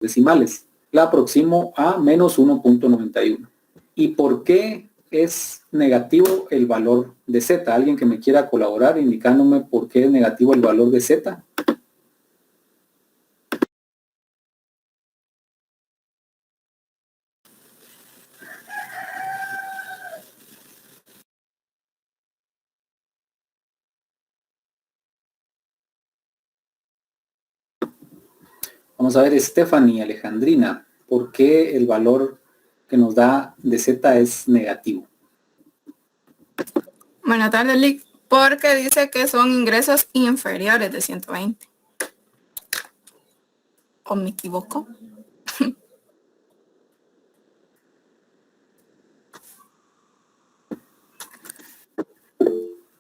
decimales. La aproximo a menos 1.91. ¿Y por qué es negativo el valor de Z? ¿Alguien que me quiera colaborar indicándome por qué es negativo el valor de Z? Vamos a ver, Stephanie, Alejandrina, ¿por qué el valor que nos da de Z es negativo? Buenas tardes, Lick. Porque dice que son ingresos inferiores de 120. ¿O me equivoco?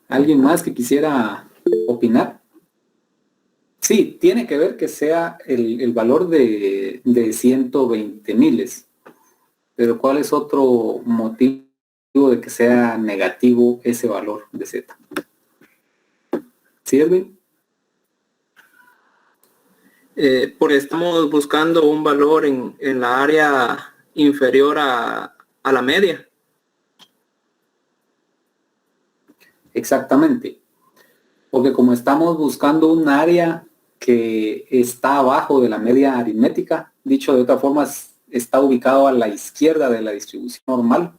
¿Alguien más que quisiera opinar? Sí, tiene que ver que sea el valor de 120 miles. Pero ¿cuál es otro motivo de que sea negativo ese valor de Z? ¿Sí, Edwin? Porque estamos buscando un valor en la área inferior a la media. Exactamente. Porque como estamos buscando un área que está abajo de la media aritmética, dicho de otra forma, está ubicado a la izquierda de la distribución normal.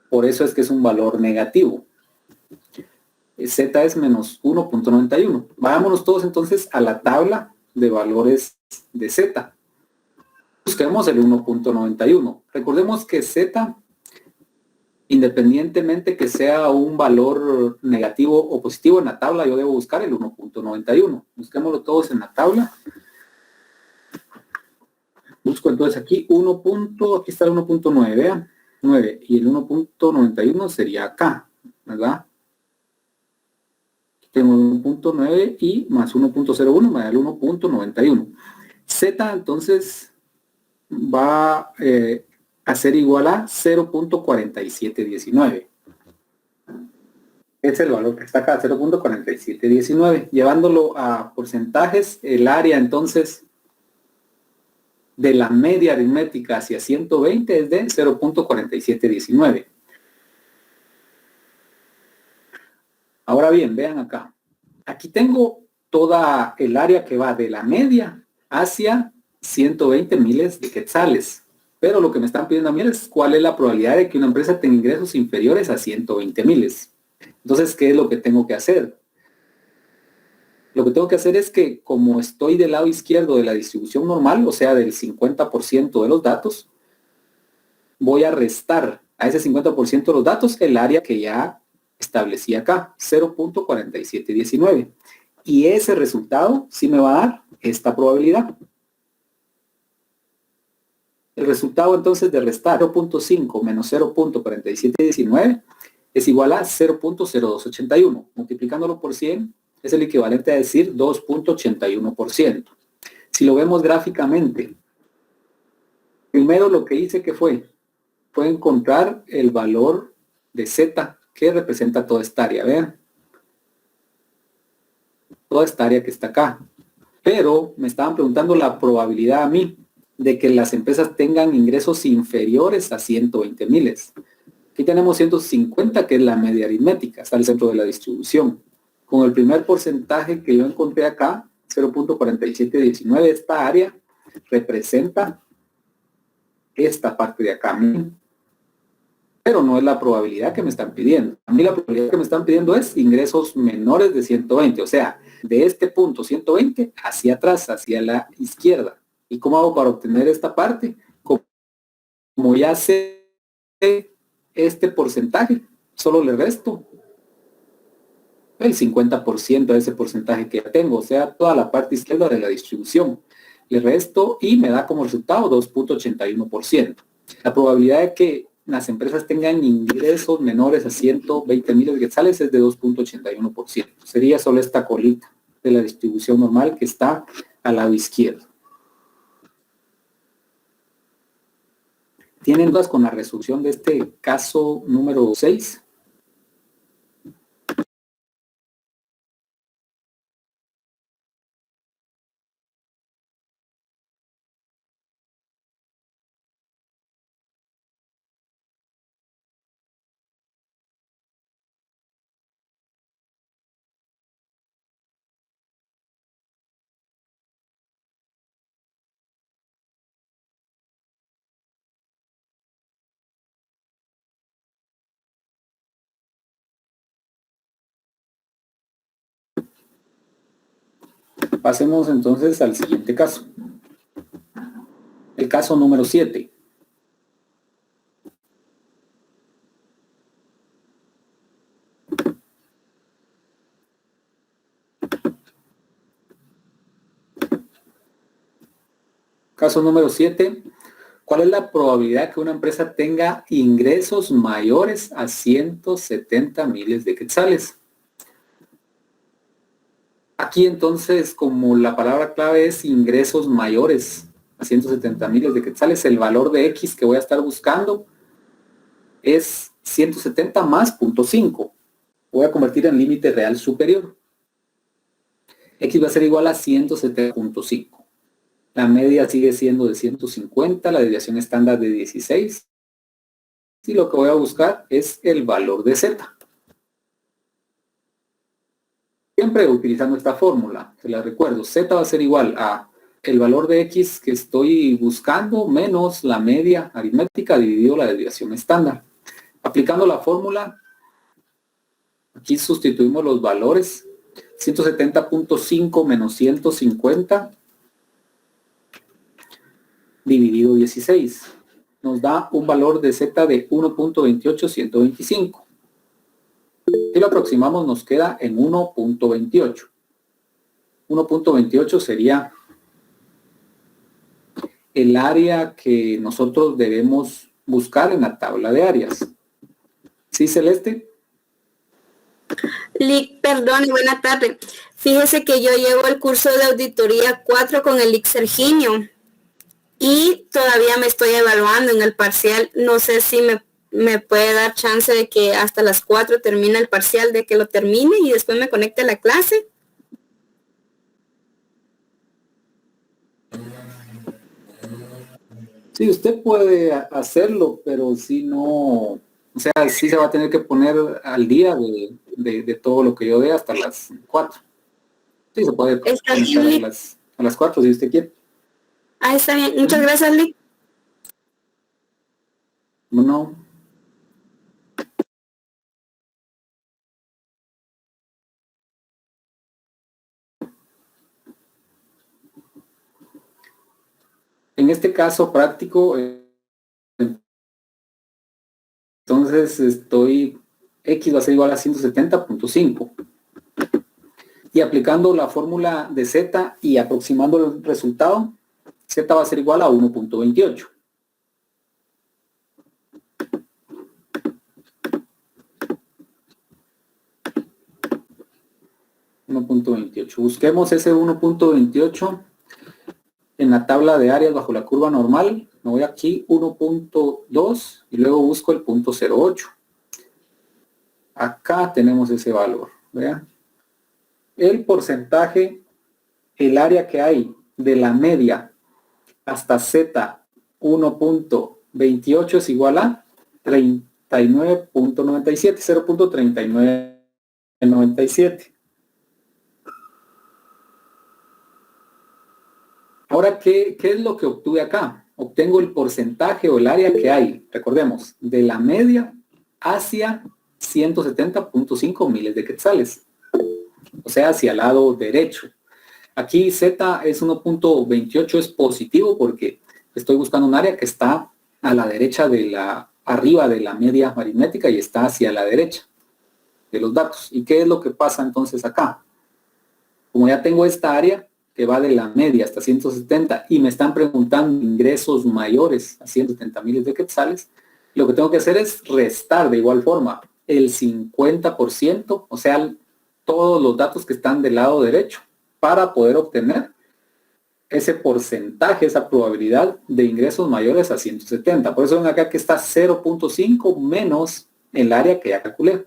Por eso es que es un valor negativo. Z es menos 1.91. Vayámonos todos entonces a la tabla de valores de Z. Busquemos el 1.91. Recordemos que Z, independientemente que sea un valor negativo o positivo en la tabla, yo debo buscar el 1.91. Busquémoslo todos en la tabla. Busco entonces aquí aquí está el 1.9, vean, 9, y el 1.91 sería acá, ¿verdad? Tengo 1.9 y más 1.01 me da el 1.91. Z entonces va a ser igual a 0.4719. Es el valor que está acá, 0.4719. Llevándolo a porcentajes, el área entonces de la media aritmética hacia 120 es de 0.4719. Ahora bien, vean acá. Aquí tengo toda el área que va de la media hacia 120 miles de quetzales. Pero lo que me están pidiendo a mí es cuál es la probabilidad de que una empresa tenga ingresos inferiores a 120 miles. Entonces, ¿qué es lo que tengo que hacer? Lo que tengo que hacer es que como estoy del lado izquierdo de la distribución normal, o sea, del 50% de los datos, voy a restar a ese 50% de los datos el área que ya establecí acá, 0.4719. Y ese resultado sí me va a dar esta probabilidad. El resultado entonces de restar 0.5 menos 0.4719 es igual a 0.0281. Multiplicándolo por 100 es el equivalente a decir 2.81%. Si lo vemos gráficamente, primero lo que hice que fue encontrar el valor de Z que representa toda esta área. Vean. Toda esta área que está acá. Pero me estaban preguntando la probabilidad a mí de que las empresas tengan ingresos inferiores a 120 miles. Aquí tenemos 150, que es la media aritmética, está al centro de la distribución. Con el primer porcentaje que yo encontré acá, 0.4719, esta área representa esta parte de acá. Pero no es la probabilidad que me están pidiendo. A mí la probabilidad que me están pidiendo es ingresos menores de 120, o sea, de este punto 120 hacia atrás, hacia la izquierda. ¿Y cómo hago para obtener esta parte? Como ya sé este porcentaje, solo le resto el 50% de ese porcentaje que ya tengo, o sea, toda la parte izquierda de la distribución. Le resto y me da como resultado 2.81%. La probabilidad de que las empresas tengan ingresos menores a 120 miles de quetzales es de 2.81%. Sería solo esta colita de la distribución normal que está al lado izquierdo. ¿Tienen dudas con la resolución de este caso número 6? Pasemos entonces al siguiente caso. El caso número 7. Caso número 7. ¿Cuál es la probabilidad que una empresa tenga ingresos mayores a 170 miles de quetzales? Aquí entonces, como la palabra clave es ingresos mayores a 170 miles de quetzales, el valor de X que voy a estar buscando es 170 más 0.5. Voy a convertir en límite real superior. X va a ser igual a 170.5. La media sigue siendo de 150, la desviación estándar de 16. Y lo que voy a buscar es el valor de Z. Siempre utilizando esta fórmula, se la recuerdo, Z va a ser igual a el valor de X que estoy buscando menos la media aritmética dividido la desviación estándar. Aplicando la fórmula, aquí sustituimos los valores, 170.5 menos 150 dividido 16. Nos da un valor de Z de 1.28125. Si lo aproximamos nos queda en 1.28. 1.28 sería el área que nosotros debemos buscar en la tabla de áreas. ¿Sí, Celeste? Lic, perdón y buena tarde. Fíjese que yo llevo el curso de auditoría 4 con el Lic Serginio y todavía me estoy evaluando en el parcial. No sé si me puede dar chance de que hasta las 4 termine el parcial, de que lo termine y después me conecte a la clase. Sí, usted puede hacerlo, pero si no, o sea, sí se va a tener que poner al día de todo lo que yo dé hasta las 4. Sí, se puede Está conectar bien, a las 4 si usted quiere. Ah, está bien. Muchas gracias, Lic. No. En este caso práctico, entonces X va a ser igual a 170.5. Y aplicando la fórmula de Z y aproximando el resultado, Z va a ser igual a 1.28. Busquemos ese 1.28 en la tabla de áreas bajo la curva normal. Me voy aquí 1.2 y luego busco el 0.08. Acá tenemos ese valor. Vean. El porcentaje, el área que hay de la media hasta Z 1.28 es igual a 39.97, 0.3997. Ahora, ¿qué es lo que obtuve acá? Obtengo el porcentaje o el área que hay, recordemos, de la media hacia 170.5 miles de quetzales. O sea, hacia el lado derecho. Aquí Z es 1.28, es positivo porque estoy buscando un área que está a la derecha arriba de la media aritmética y está hacia la derecha de los datos. ¿Y qué es lo que pasa entonces acá? Como ya tengo esta área que va de la media hasta 170 y me están preguntando ingresos mayores a 170 miles de quetzales, lo que tengo que hacer es restar de igual forma el 50%, o sea, todos los datos que están del lado derecho para poder obtener ese porcentaje, esa probabilidad de ingresos mayores a 170. Por eso ven acá que está 0.5 menos el área que ya calculé,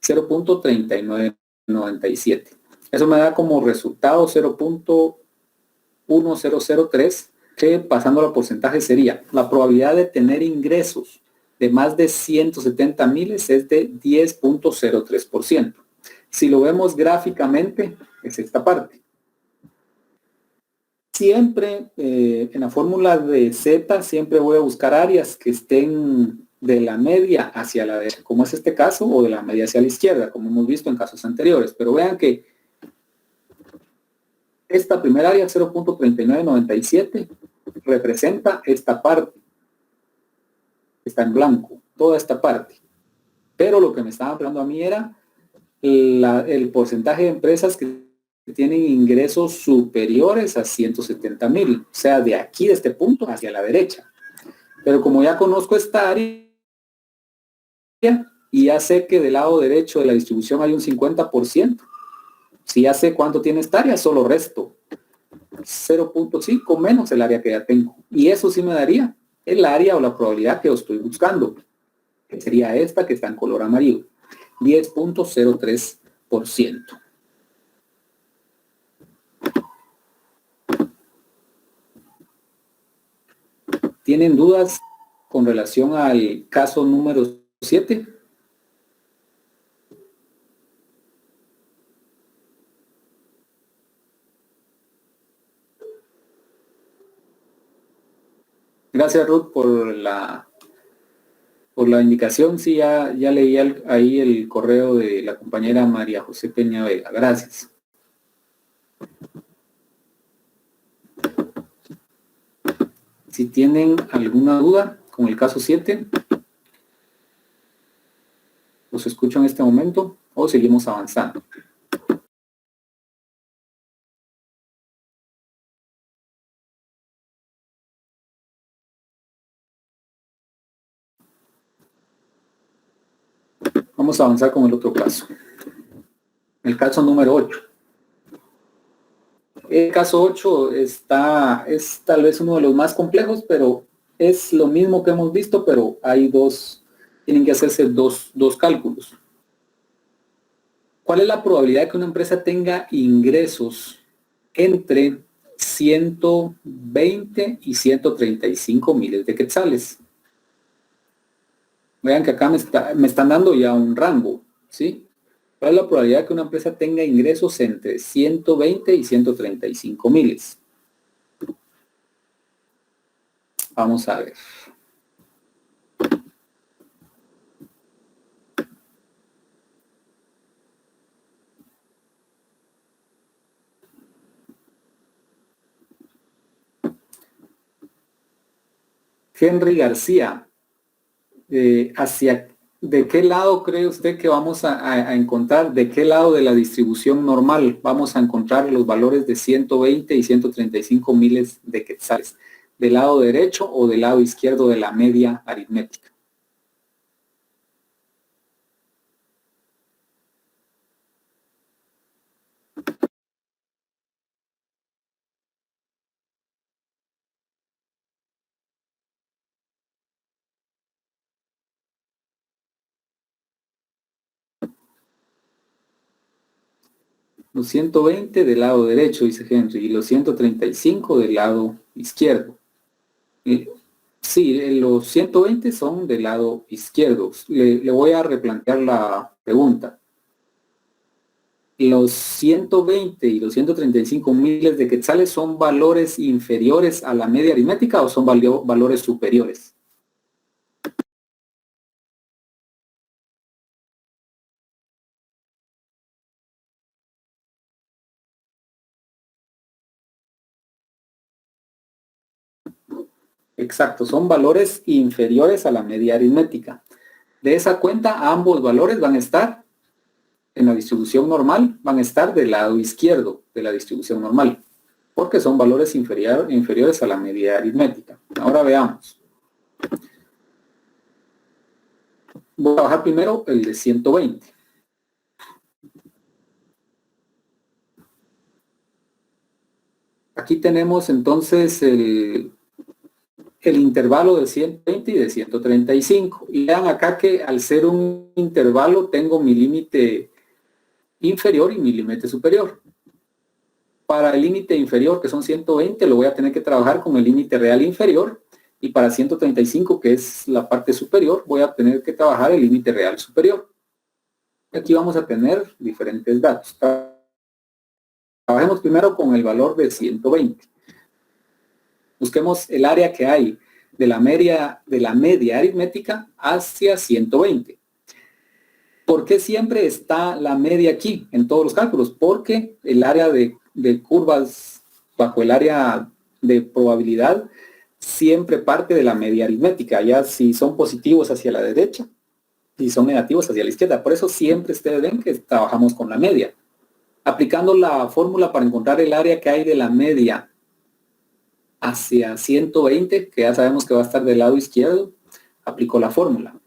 0.3997. Eso me da como resultado 0.1003, que pasando al porcentaje sería la probabilidad de tener ingresos de más de 170 miles es de 10.03%. Si lo vemos gráficamente, es esta parte. Siempre en la fórmula de Z, siempre voy a buscar áreas que estén de la media hacia la derecha, como es este caso, o de la media hacia la izquierda, como hemos visto en casos anteriores. Pero vean que esta primera área 0.3997 representa esta parte. Está en blanco, toda esta parte. Pero lo que me estaba hablando a mí era el porcentaje de empresas que tienen ingresos superiores a 170,000, o sea, de aquí, de este punto, hacia la derecha. Pero como ya conozco esta área, y ya sé que del lado derecho de la distribución hay un 50%, si ya sé cuánto tiene esta área, solo resto 0.5 menos el área que ya tengo. Y eso sí me daría el área o la probabilidad que yo estoy buscando, que sería esta que está en color amarillo, 10.03%. ¿Tienen dudas con relación al caso número 7? Gracias, Ruth, por la indicación. Sí, ya leí ahí el correo de la compañera María José Peña Vega. Gracias. Si tienen alguna duda con el caso 7, los escucho en este momento o seguimos avanzando. Vamos a avanzar con el otro caso. El caso número 8. El caso 8 es tal vez uno de los más complejos, pero es lo mismo que hemos visto, pero tienen que hacerse dos cálculos. ¿Cuál es la probabilidad de que una empresa tenga ingresos entre 120 y 135 miles de quetzales? Vean que acá me están dando ya un rango, ¿sí? ¿Cuál es la probabilidad de que una empresa tenga ingresos entre 120 y 135 miles? Vamos a ver. Henry García, ¿de qué lado cree usted que vamos a encontrar? ¿De qué lado de la distribución normal vamos a encontrar los valores de 120 y 135 miles de quetzales? ¿Del lado derecho o del lado izquierdo de la media aritmética? Los 120 del lado derecho, dice Henry, y los 135 del lado izquierdo. Sí, los 120 son del lado izquierdo. Le voy a replantear la pregunta. ¿Los 120 y los 135 miles de quetzales son valores inferiores a la media aritmética o son valores superiores? Exacto, son valores inferiores a la media aritmética. De esa cuenta, ambos valores van a estar en la distribución normal, van a estar del lado izquierdo de la distribución normal, porque son valores inferiores a la media aritmética. Ahora veamos. Voy a trabajar primero el de 120. Aquí tenemos entonces el intervalo de 120 y de 135. Y vean acá que al ser un intervalo tengo mi límite inferior y mi límite superior. Para el límite inferior, que son 120, lo voy a tener que trabajar con el límite real inferior. Y para 135, que es la parte superior, voy a tener que trabajar el límite real superior. Aquí vamos a tener diferentes datos. Trabajemos primero con el valor de 120. Busquemos el área que hay de la media aritmética hacia 120. ¿Por qué siempre está la media aquí en todos los cálculos? Porque el área de de curvas bajo el área de probabilidad siempre parte de la media aritmética, ya si son positivos hacia la derecha y son negativos hacia la izquierda. Por eso siempre ustedes ven que trabajamos con la media. Aplicando la fórmula para encontrar el área que hay de la media hacia 120, que ya sabemos que va a estar del lado izquierdo, aplico la fórmula.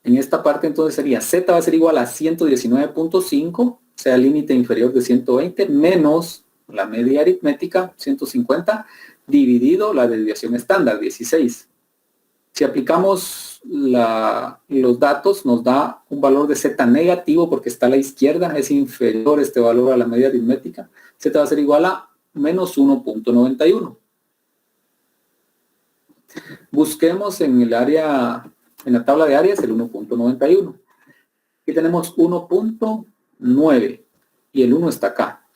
En esta parte entonces sería Z va a ser igual a 119.5, o sea, límite inferior de 120, menos la media aritmética, 150, dividido la desviación estándar, 16. Si aplicamos los datos, nos da un valor de Z negativo porque está a la izquierda, es inferior este valor a la media aritmética. Z va a ser igual a menos 1.91. Busquemos en el área, en la tabla de áreas, el 1.91. Aquí tenemos 1.9 y el 1 está acá.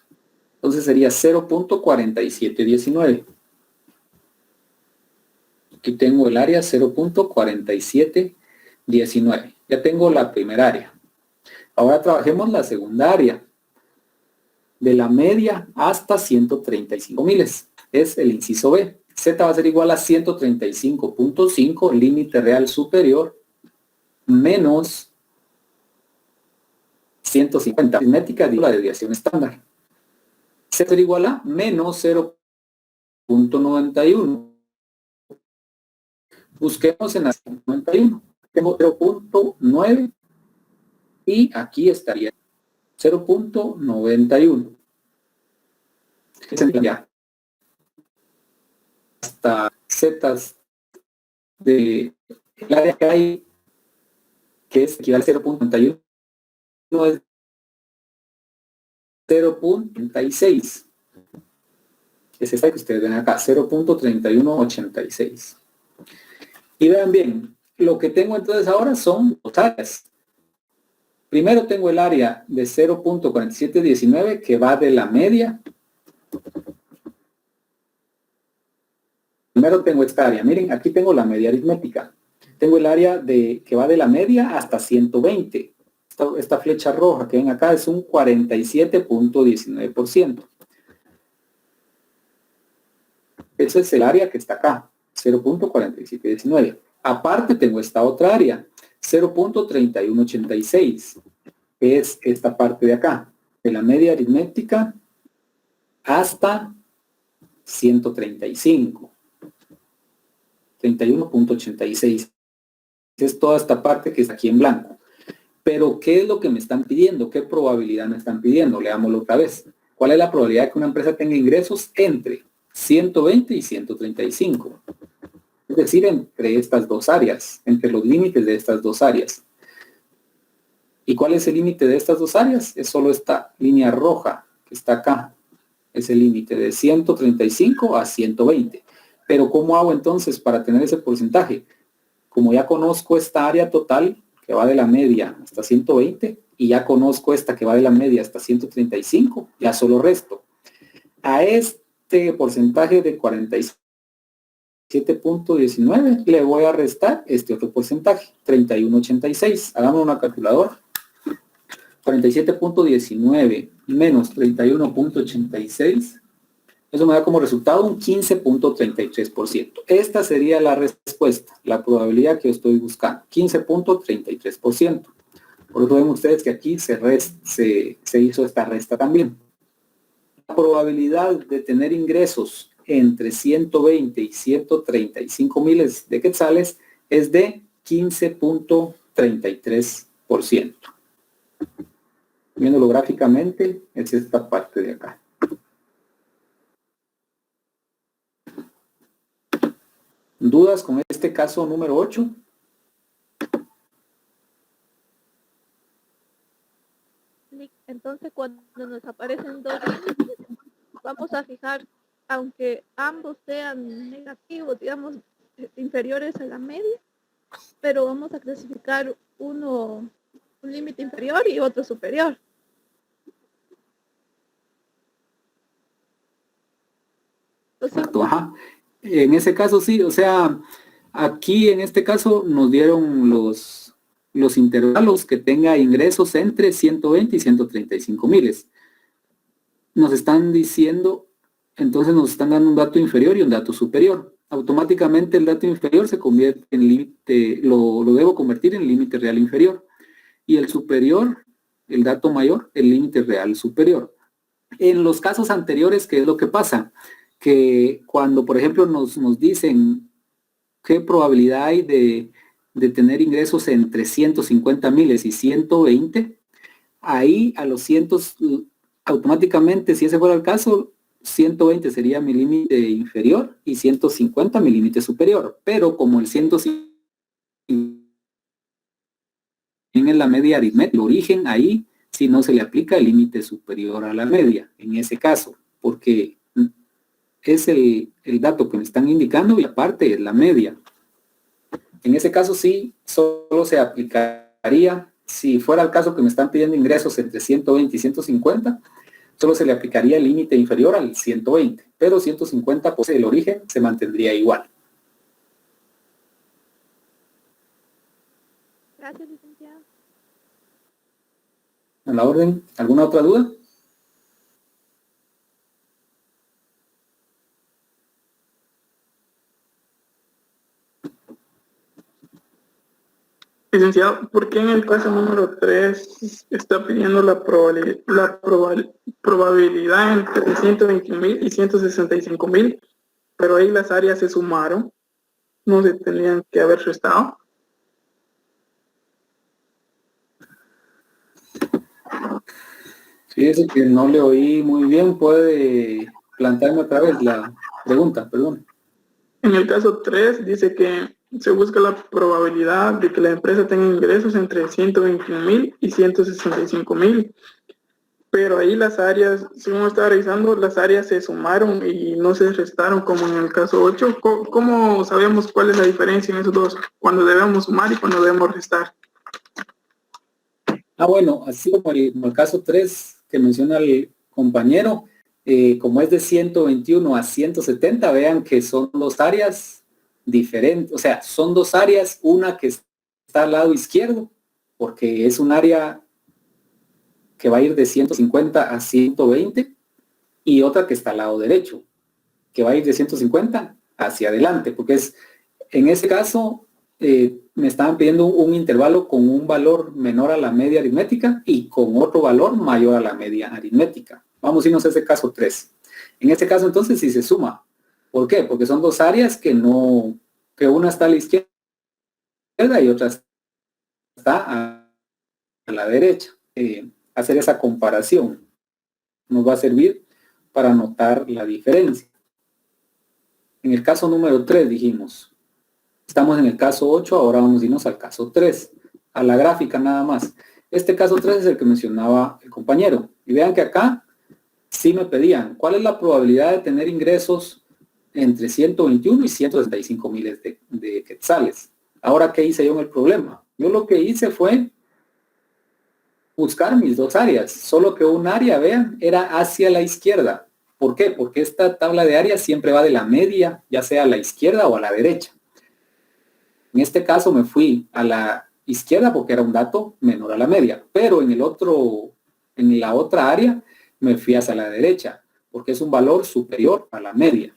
Entonces sería 0.4719. Aquí tengo el área 0.4719. Ya tengo la primera área. Ahora trabajemos la segunda área. De la media hasta 135 miles. Es el inciso B. Z va a ser igual a 135.5, límite real superior, menos 150. Aritmética de la desviación estándar. Z va a ser igual a menos 0.91. Busquemos en la 91. Tengo 0.9 y aquí estaría 0.91. Ya. Hasta Z de el área que hay, que es equivale a 0.91, no es 0.36. Es esta que ustedes ven acá, 0.3186. Y vean bien, lo que tengo entonces ahora son dos áreas. Primero tengo el área de 0.4719 que va de la media. Primero tengo esta área. Miren, aquí tengo la media aritmética. Tengo el área que va de la media hasta 120. Esta flecha roja que ven acá es un 47.19%. Ese es el área que está acá, 0.4719. Aparte tengo esta otra área, 0.3186, que es esta parte de acá, de la media aritmética hasta 135. 31.86. Es toda esta parte que está aquí en blanco. Pero, ¿qué es lo que me están pidiendo? ¿Qué probabilidad me están pidiendo? Leámoslo otra vez. ¿Cuál es la probabilidad de que una empresa tenga ingresos entre 120 y 135? Es decir, entre estas dos áreas, entre los límites de estas dos áreas. ¿Y cuál es el límite de estas dos áreas? Es solo esta línea roja que está acá. Es el límite de 135 a 120. Pero ¿cómo hago entonces para tener ese porcentaje? Como ya conozco esta área total que va de la media hasta 120 y ya conozco esta que va de la media hasta 135, ya solo resto. A este porcentaje de 47.19 le voy a restar este otro porcentaje, 31.86. Hagamos una calculadora. 47.19 menos 31.86. Eso me da como resultado un 15.33%. Esta sería la respuesta, la probabilidad que estoy buscando, 15.33%. Por eso ven ustedes que aquí se hizo esta resta también. La probabilidad de tener ingresos entre 120 y 135 miles de quetzales es de 15.33%. Viéndolo gráficamente, es esta parte de acá. ¿Dudas con este caso número 8? Entonces, cuando nos aparecen dos límites, vamos a fijar, aunque ambos sean negativos, digamos, inferiores a la media, pero vamos a clasificar uno un límite inferior y otro superior. Exacto, ajá. En ese caso sí, o sea, aquí en este caso nos dieron los intervalos que tenga ingresos entre 120 y 135 miles. nos están diciendo, entonces nos están dando un dato inferior y un dato superior. Automáticamente el dato inferior se convierte en límite, lo debo convertir en límite real inferior. Y el superior, el dato mayor, el límite real superior. En los casos anteriores, ¿qué es lo que pasa? Que cuando, por ejemplo, nos dicen qué probabilidad hay de tener ingresos entre 150 miles y 120, ahí a los cientos, automáticamente, si ese fuera el caso, 120 sería mi límite inferior y 150 mi límite superior. Pero como el 150 en la media aritmética, el origen ahí, si no se le aplica el límite superior a la media, en ese caso, porque es el dato que me están indicando y aparte es la media. En ese caso sí, solo se aplicaría, si fuera el caso que me están pidiendo ingresos entre 120 y 150, solo se le aplicaría el límite inferior al 120, pero 150, pues el origen se mantendría igual. Gracias, licenciado. A la orden, ¿alguna otra duda? Licenciado, ¿por qué en el caso número 3 está pidiendo la probabilidad entre 121,000 y 165,000, pero ahí las áreas se sumaron? ¿No se tenían que haber restado? Fíjese que no le oí muy bien, puede plantearme otra vez la pregunta, perdón. En el caso 3 dice que se busca la probabilidad de que la empresa tenga ingresos entre 121,000 y 165,000. Pero ahí las áreas, según estaba revisando, las áreas se sumaron y no se restaron como en el caso 8. ¿Cómo sabemos cuál es la diferencia en esos dos? Cuando debemos sumar y cuando debemos restar. Bueno, así como el caso 3 que menciona el compañero, como es de 121 a 170, vean que son dos áreas diferentes, o sea, son dos áreas, una que está al lado izquierdo, porque es un área que va a ir de 150 a 120, y otra que está al lado derecho, que va a ir de 150 hacia adelante, porque es, en ese caso, me estaban pidiendo un intervalo con un valor menor a la media aritmética y con otro valor mayor a la media aritmética. Vamos a irnos a ese caso 3. En este caso, entonces, sí se suma. ¿Por qué? Porque son dos áreas que una está a la izquierda y otra está a la derecha. Hacer esa comparación nos va a servir para notar la diferencia. En el caso número 3 dijimos, estamos en el caso 8, ahora vamos a irnos al caso 3, a la gráfica nada más. Este caso 3 es el que mencionaba el compañero. Y vean que acá sí me pedían, ¿cuál es la probabilidad de tener ingresos entre 121 y 165 miles de quetzales? Ahora, ¿qué hice yo en el problema? Yo lo que hice fue buscar mis dos áreas, solo que un área, vean, era hacia la izquierda. ¿Por qué? Porque esta tabla de áreas siempre va de la media, ya sea a la izquierda o a la derecha. En este caso me fui a la izquierda porque era un dato menor a la media, pero en la otra área me fui hacia la derecha porque es un valor superior a la media.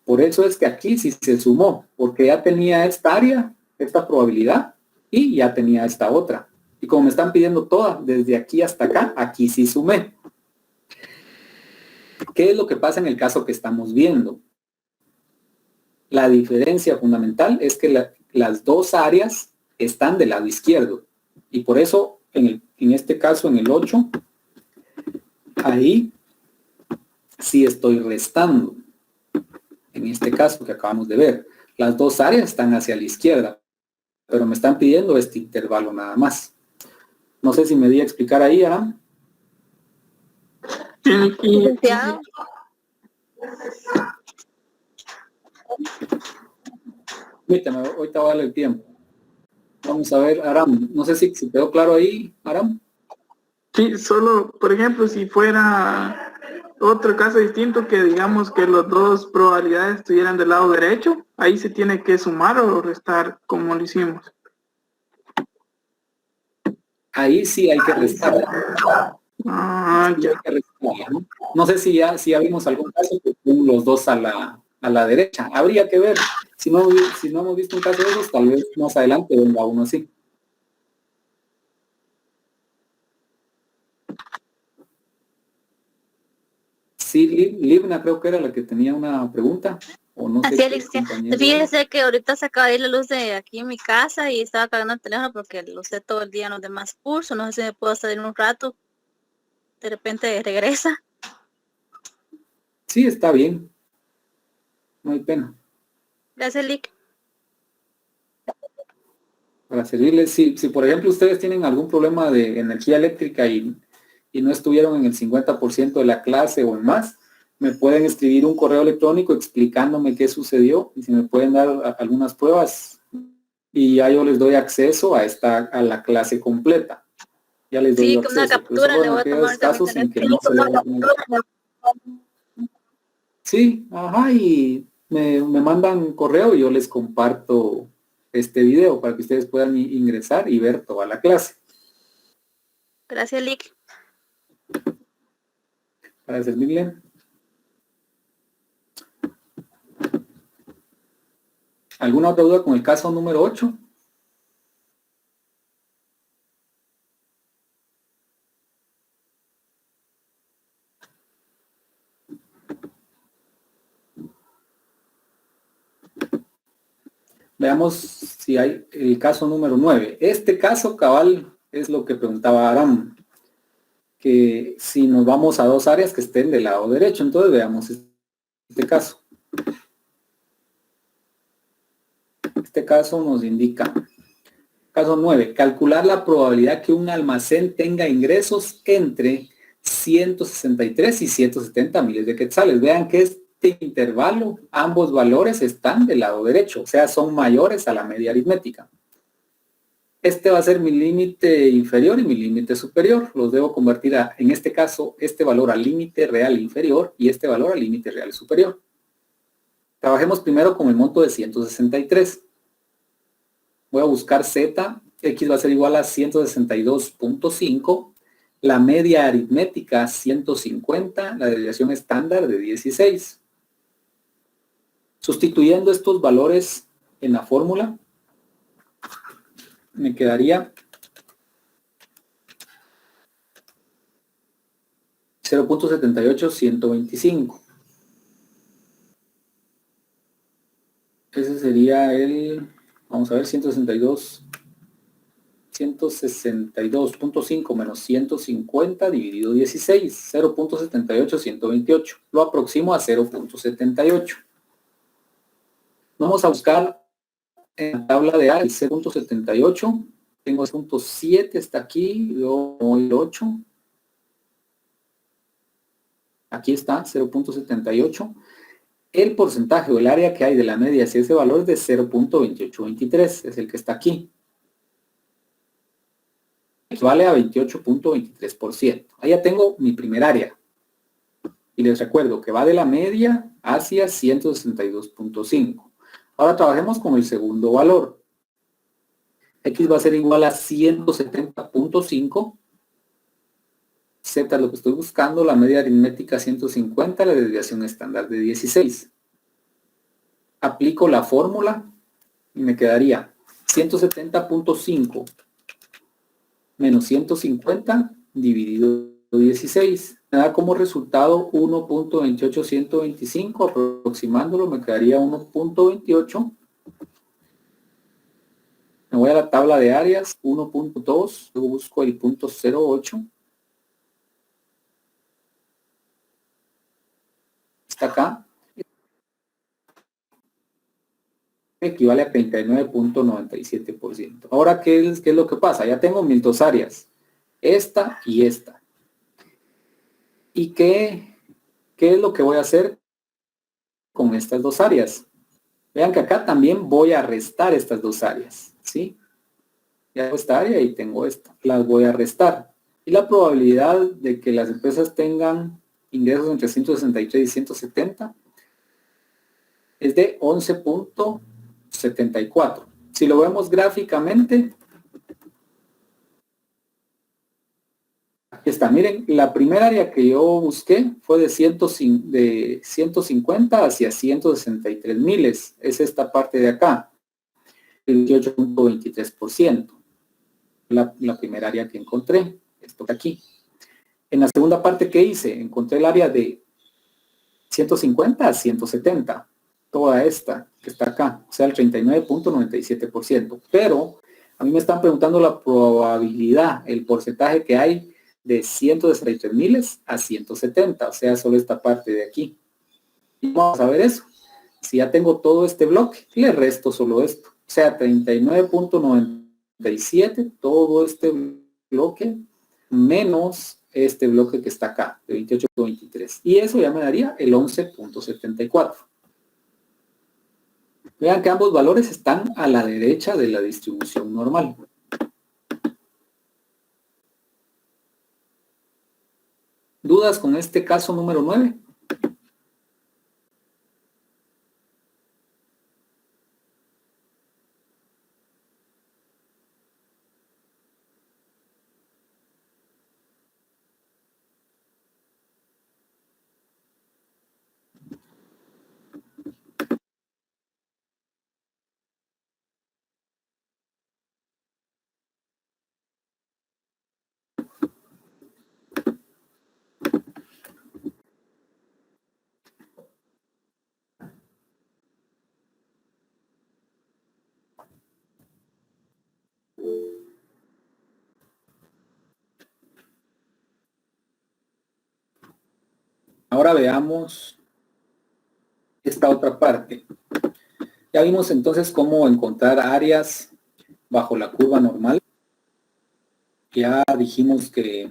Por eso es que aquí sí se sumó, porque ya tenía esta área, esta probabilidad, y ya tenía esta otra. Y como me están pidiendo todas, desde aquí hasta acá, aquí sí sumé. ¿Qué es lo que pasa en el caso que estamos viendo? La diferencia fundamental es que las dos áreas están del lado izquierdo. Y por eso, en este caso, en el 8, ahí sí estoy restando. En este caso que acabamos de ver, las dos áreas están hacia la izquierda, pero me están pidiendo este intervalo nada más. No sé si me di a explicar ahí, Aram. Licenciado. Permítame, ahorita vale el tiempo. Vamos a ver, Aram. No sé si quedó claro ahí, Aram. Sí, solo, por ejemplo, si fuera otro caso distinto que digamos que las dos probabilidades estuvieran del lado derecho, ahí se tiene que sumar o restar como lo hicimos. Ahí sí hay que restar. Ah, Y ya. hay que restarla, ¿no? No sé si ya vimos algún caso que pongo los dos a la derecha. Habría que ver. Si no hemos visto un caso de esos, tal vez más adelante venga uno así. Sí, Livna creo que era la que tenía una pregunta. O no sé Así es, qué licenciada. compañero. Fíjese que ahorita se acaba de ir la luz de aquí en mi casa y estaba cargando el teléfono porque lo usé todo el día en los demás cursos. No sé si me puedo salir un rato. De repente regresa. Sí, está bien. No hay pena. Gracias, Lick. Para servirles, si por ejemplo ustedes tienen algún problema de energía eléctrica y no estuvieron en el 50% de la clase o en más, me pueden escribir un correo electrónico explicándome qué sucedió y si me pueden dar algunas pruebas y ya yo les doy acceso a la clase completa. Ya les doy Sí, que una acceso, pero captura solo le en voy a tomar aquellos ahorita mi casos en que teléfono. no se logra tener. Sí, ajá, y me mandan correo y yo les comparto este video para que ustedes puedan ingresar y ver toda la clase. Gracias, Lick. Para servirle. ¿Alguna otra duda con el caso número 8? Veamos si hay el caso número 9. Este caso cabal es lo que preguntaba Aram, que si nos vamos a dos áreas que estén del lado derecho, entonces veamos este caso. Este caso nos indica, caso 9, calcular la probabilidad que un almacén tenga ingresos entre 163 y 170 miles de quetzales. Vean que este intervalo, ambos valores están del lado derecho, o sea, son mayores a la media aritmética. Este va a ser mi límite inferior y mi límite superior. Los debo convertir en este caso, este valor al límite real inferior y este valor al límite real superior. Trabajemos primero con el monto de 163. Voy a buscar Z, X va a ser igual a 162.5, la media aritmética 150, la desviación estándar de 16. Sustituyendo estos valores en la fórmula, me quedaría 0.78125. Ese sería el, vamos a ver, 162.5 menos 150 dividido 16, 0.78128. Lo aproximo a 0.78. Vamos a buscar en la tabla de A el 0.78. Tengo 0.7, está aquí, yo el 8. Aquí está, 0.78. El porcentaje o el área que hay de la media hacia ese valor es de 0.2823, es el que está aquí. Equivale a 28.23%. Ahí ya tengo mi primer área. Y les recuerdo que va de la media hacia 162.5. Ahora trabajemos con el segundo valor. X va a ser igual a 170.5. Z es lo que estoy buscando, la media aritmética 150, la desviación estándar de 16. Aplico la fórmula y me quedaría 170.5 menos 150 dividido 16. Me da como resultado 1.28125, aproximándolo me quedaría 1.28. Me voy a la tabla de áreas, 1.2, luego busco el punto 0.8. Está acá. Equivale a 39.97%. Ahora, ¿qué es lo que pasa? Ya tengo mis dos áreas, esta y esta. ¿Y qué es lo que voy a hacer con estas dos áreas? Vean que acá también voy a restar estas dos áreas, ¿sí? Ya tengo esta área y tengo esta. Las voy a restar. Y la probabilidad de que las empresas tengan ingresos entre 163 y 170 es de 11.74. Si lo vemos gráficamente, Está, miren, la primera área que yo busqué fue de 150 hacia 163 miles. Es esta parte de acá, el 28.23%. La primera área que encontré, esto de aquí. En la segunda parte que hice, encontré el área de 150 a 170. Toda esta que está acá, o sea, el 39.97%. Pero a mí me están preguntando la probabilidad, el porcentaje que hay de 163 miles a 170, o sea, solo esta parte de aquí. Y vamos a ver eso. Si ya tengo todo este bloque, le resto solo esto. O sea, 39.97, todo este bloque, menos este bloque que está acá, de 28.23. Y eso ya me daría el 11.74. Vean que ambos valores están a la derecha de la distribución normal. ¿Dudas con este caso número 9? Ahora veamos esta otra parte. Ya vimos entonces cómo encontrar áreas bajo la curva normal. Ya dijimos que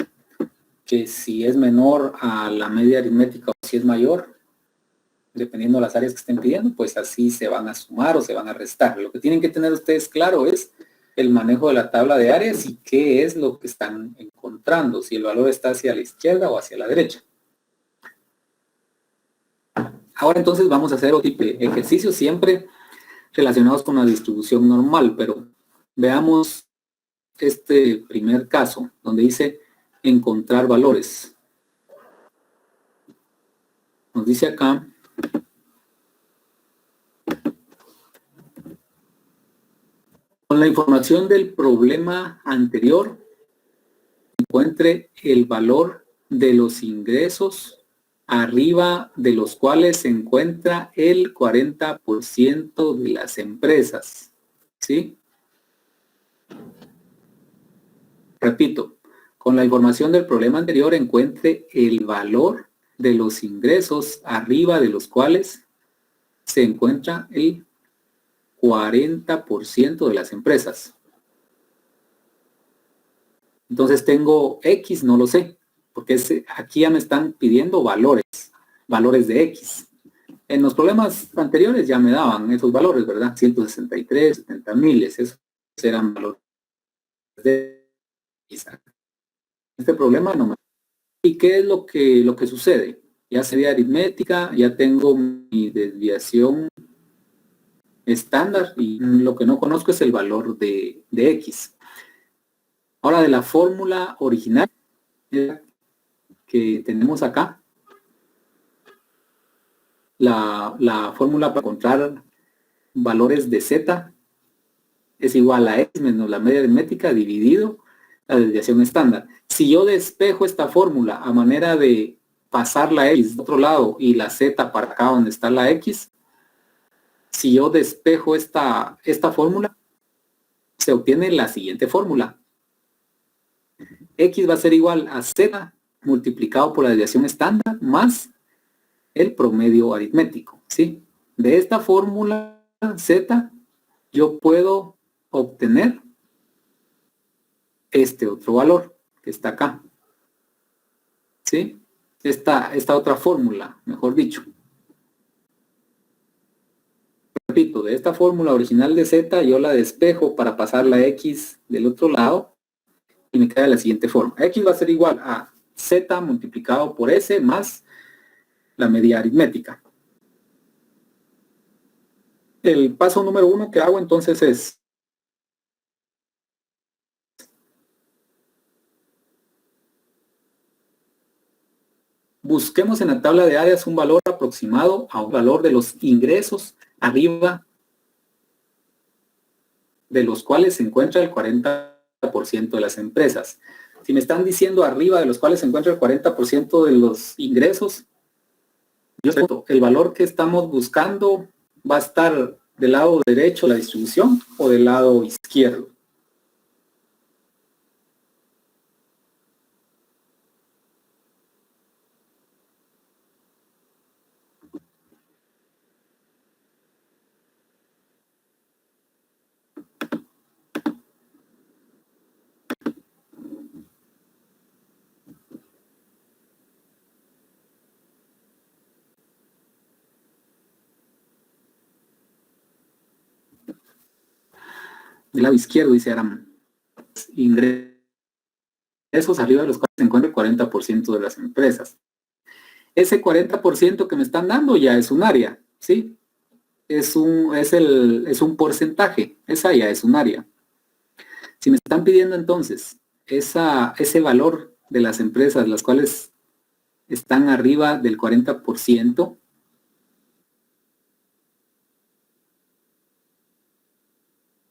si es menor a la media aritmética o si es mayor, dependiendo de las áreas que estén pidiendo, pues así se van a sumar o se van a restar. Lo que tienen que tener ustedes claro es el manejo de la tabla de áreas y qué es lo que están encontrando, si el valor está hacia la izquierda o hacia la derecha. Ahora entonces vamos a hacer otro tipo de ejercicios siempre relacionados con la distribución normal, pero veamos este primer caso donde dice encontrar valores. Nos dice acá con la información del problema anterior encuentre el valor de los ingresos arriba de los cuales se encuentra el 40% de las empresas. ¿Sí? Repito, con la información del problema anterior encuentre el valor de los ingresos arriba de los cuales se encuentra el 40% de las empresas. Entonces tengo X, no lo sé, porque aquí ya me están pidiendo valores de X. En los problemas anteriores ya me daban esos valores, ¿verdad? 163, 70 miles, esos eran valores de X. Este problema no me... ¿Y qué es lo que sucede? Ya sería aritmética, ya tengo mi desviación estándar y lo que no conozco es el valor de X. Ahora de la fórmula original que tenemos acá, la fórmula para encontrar valores de Z es igual a X menos la media aritmética dividido la desviación estándar. Si yo despejo esta fórmula a manera de pasar la X de otro lado y la Z para acá donde está la X, si yo despejo esta fórmula, se obtiene la siguiente fórmula. X va a ser igual a Z multiplicado por la desviación estándar más el promedio aritmético, ¿sí? De esta fórmula Z yo puedo obtener este otro valor que está acá, ¿sí? Esta otra fórmula, mejor dicho. Repito, de esta fórmula original de Z yo la despejo para pasar la X del otro lado y me queda la siguiente forma. X va a ser igual a Z multiplicado por S más la media aritmética. El paso número 1 que hago entonces es busquemos en la tabla de áreas un valor aproximado a un valor de los ingresos arriba de los cuales se encuentra el 40% de las empresas. Si me están diciendo arriba de los cuales se encuentra el 40% de los ingresos, el valor que estamos buscando va a estar del lado derecho de la distribución o del lado izquierdo. Del lado izquierdo, dice Aram, ingresos arriba de los cuales se encuentra el 40% de las empresas. Ese 40% que me están dando ya es un área, ¿sí? Es un porcentaje, esa ya es un área. Si me están pidiendo entonces ese valor de las empresas, las cuales están arriba del 40%,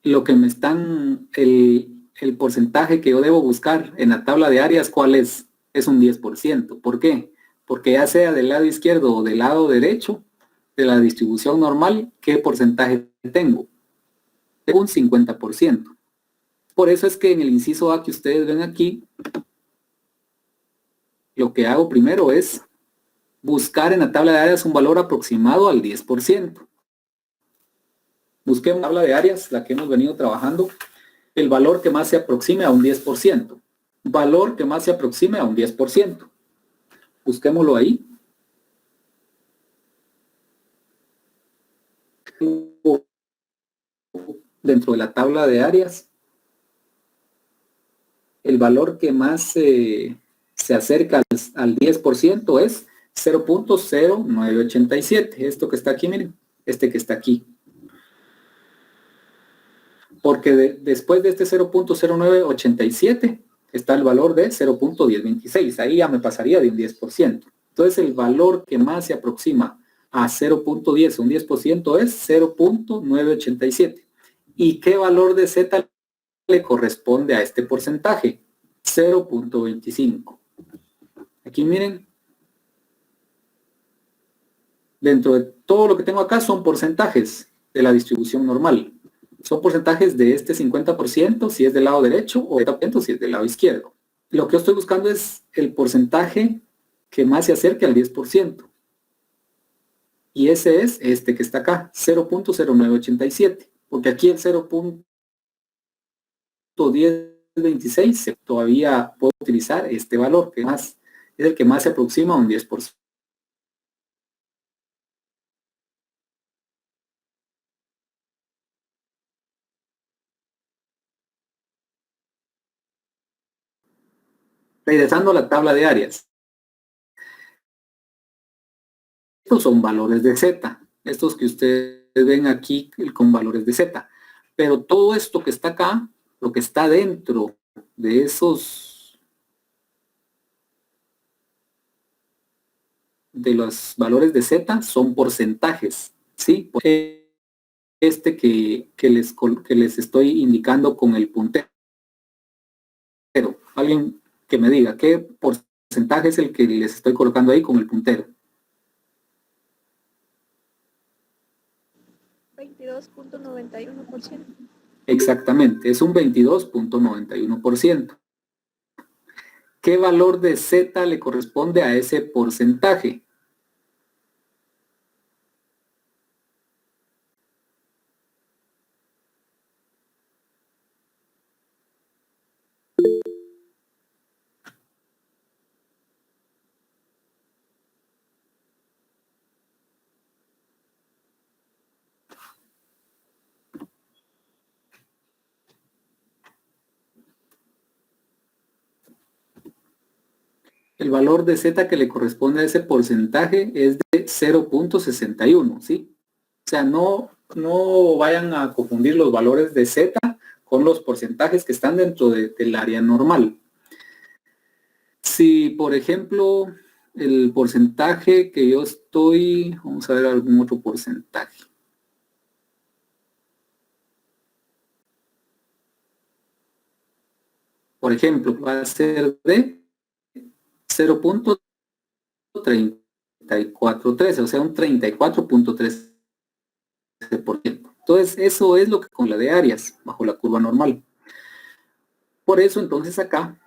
lo que me están, el porcentaje que yo debo buscar en la tabla de áreas, ¿cuál es? Es un 10%. ¿Por qué? Porque ya sea del lado izquierdo o del lado derecho de la distribución normal, ¿qué porcentaje tengo? Tengo un 50%. Por eso es que en el inciso A que ustedes ven aquí, lo que hago primero es buscar en la tabla de áreas un valor aproximado al 10%. Busquemos la tabla de áreas, la que hemos venido trabajando, el valor que más se aproxime a un 10%. Valor que más se aproxime a un 10%. Busquémoslo ahí. Dentro de la tabla de áreas, el valor que más se acerca al 10% es 0.0987. Esto que está aquí, miren, este que está aquí. Porque después de este 0.0987 está el valor de 0.1026. Ahí ya me pasaría de un 10%. Entonces el valor que más se aproxima a 0.10, un 10%, es 0.987. ¿Y qué valor de Z le corresponde a este porcentaje? 0.25. Aquí miren, dentro de todo lo que tengo acá son porcentajes de la distribución normal. Son porcentajes de este 50% si es del lado derecho o 30% si es del lado izquierdo. Lo que yo estoy buscando es el porcentaje que más se acerque al 10%. Y ese es este que está acá, 0.0987. Porque aquí el 0.1026 todavía puedo utilizar este valor, que más es el que más se aproxima a un 10%. Regresando a la tabla de áreas. Estos son valores de Z. Estos que ustedes ven aquí con valores de Z. Pero todo esto que está acá, lo que está dentro de los valores de Z son porcentajes, ¿sí? Este que les estoy indicando con el puntero. Alguien que me diga qué porcentaje es el que les estoy colocando ahí con el puntero. 22.91%. Exactamente, es un 22.91%. ¿Qué valor de Z le corresponde a ese porcentaje? El valor de Z que le corresponde a ese porcentaje es de 0.61, ¿sí? O sea, no vayan a confundir los valores de Z con los porcentajes que están dentro del área normal. Si, por ejemplo, el porcentaje que yo estoy, vamos a ver algún otro porcentaje. Por ejemplo, va a ser de 0.3413, o sea, un 34.13%. Entonces, eso es lo que con la de Arias, bajo la curva normal. Por eso, entonces, acá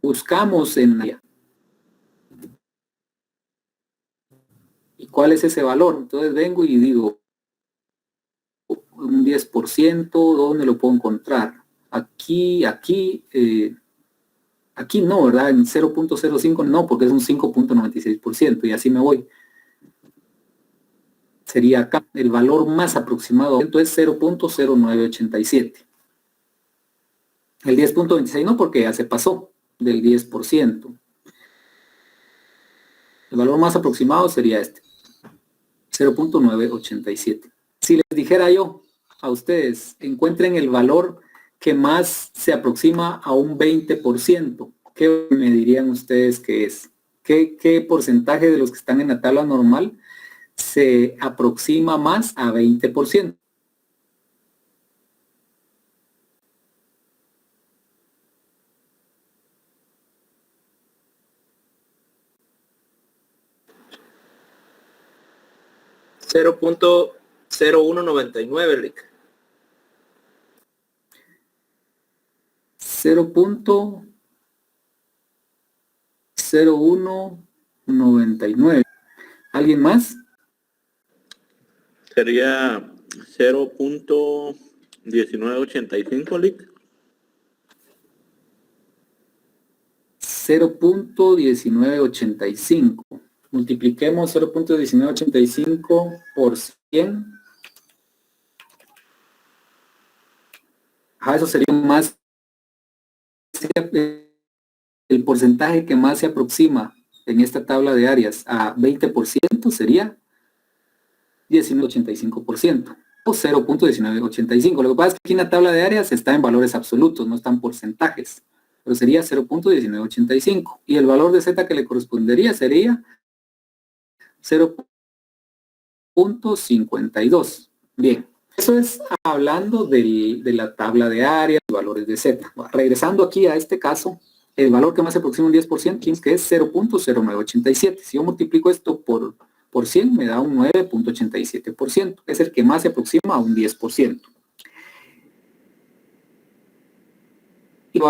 buscamos en área. ¿Y cuál es ese valor? Entonces vengo y digo, un 10%, ¿dónde lo puedo encontrar? Aquí no, ¿verdad? En 0.05 no, porque es un 5.96%, y así me voy. Sería acá, el valor más aproximado, entonces 0.0987. El 10.26 no, porque ya se pasó del 10%. El valor más aproximado sería este, 0.987. Si les dijera yo a ustedes, encuentren el valor que más se aproxima a un 20%, ¿qué me dirían ustedes que es? ¿Qué porcentaje de los que están en la tabla normal se aproxima más a 20%? $0.0199, Lick. 0.0199. ¿Alguien más? Sería 0.1985, Lick. 0.1985. Multipliquemos 0.1985 por 100. Eso sería más, el porcentaje que más se aproxima en esta tabla de áreas a 20% sería 19.85% o 0.1985. Lo que pasa es que aquí en la tabla de áreas está en valores absolutos, no están porcentajes, pero sería 0.1985 y el valor de Z que le correspondería sería 0.52. Bien, eso es hablando de la tabla de áreas, valores de Z. Regresando aquí a este caso, el valor que más se aproxima un 10%, que es 0.0987. Si yo multiplico esto por 100, me da un 9.87%. Es el que más se aproxima a un 10%. Y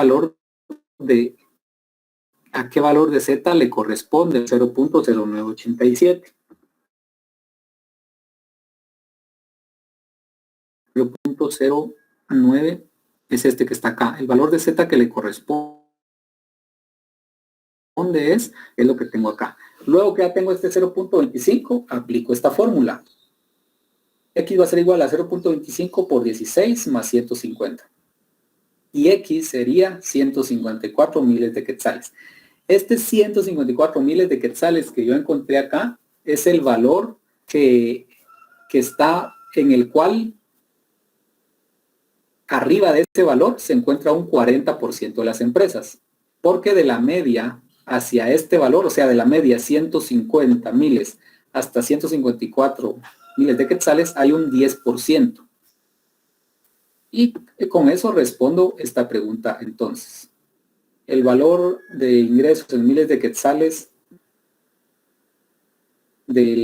¿a qué valor de Z le corresponde 0.0987? 0.09 es este que está acá. El valor de Z que le corresponde es lo que tengo acá. Luego que ya tengo este 0.25, aplico esta fórmula. X va a ser igual a 0.25 por 16 más 150. Y X sería 154 miles de quetzales. Este 154 miles de quetzales que yo encontré acá es el valor que está en el cual arriba de ese valor se encuentra un 40% de las empresas. Porque de la media hacia este valor, o sea, de la media 150 miles hasta 154 miles de quetzales, hay un 10%. Y con eso respondo esta pregunta entonces. El valor de ingresos en miles de quetzales de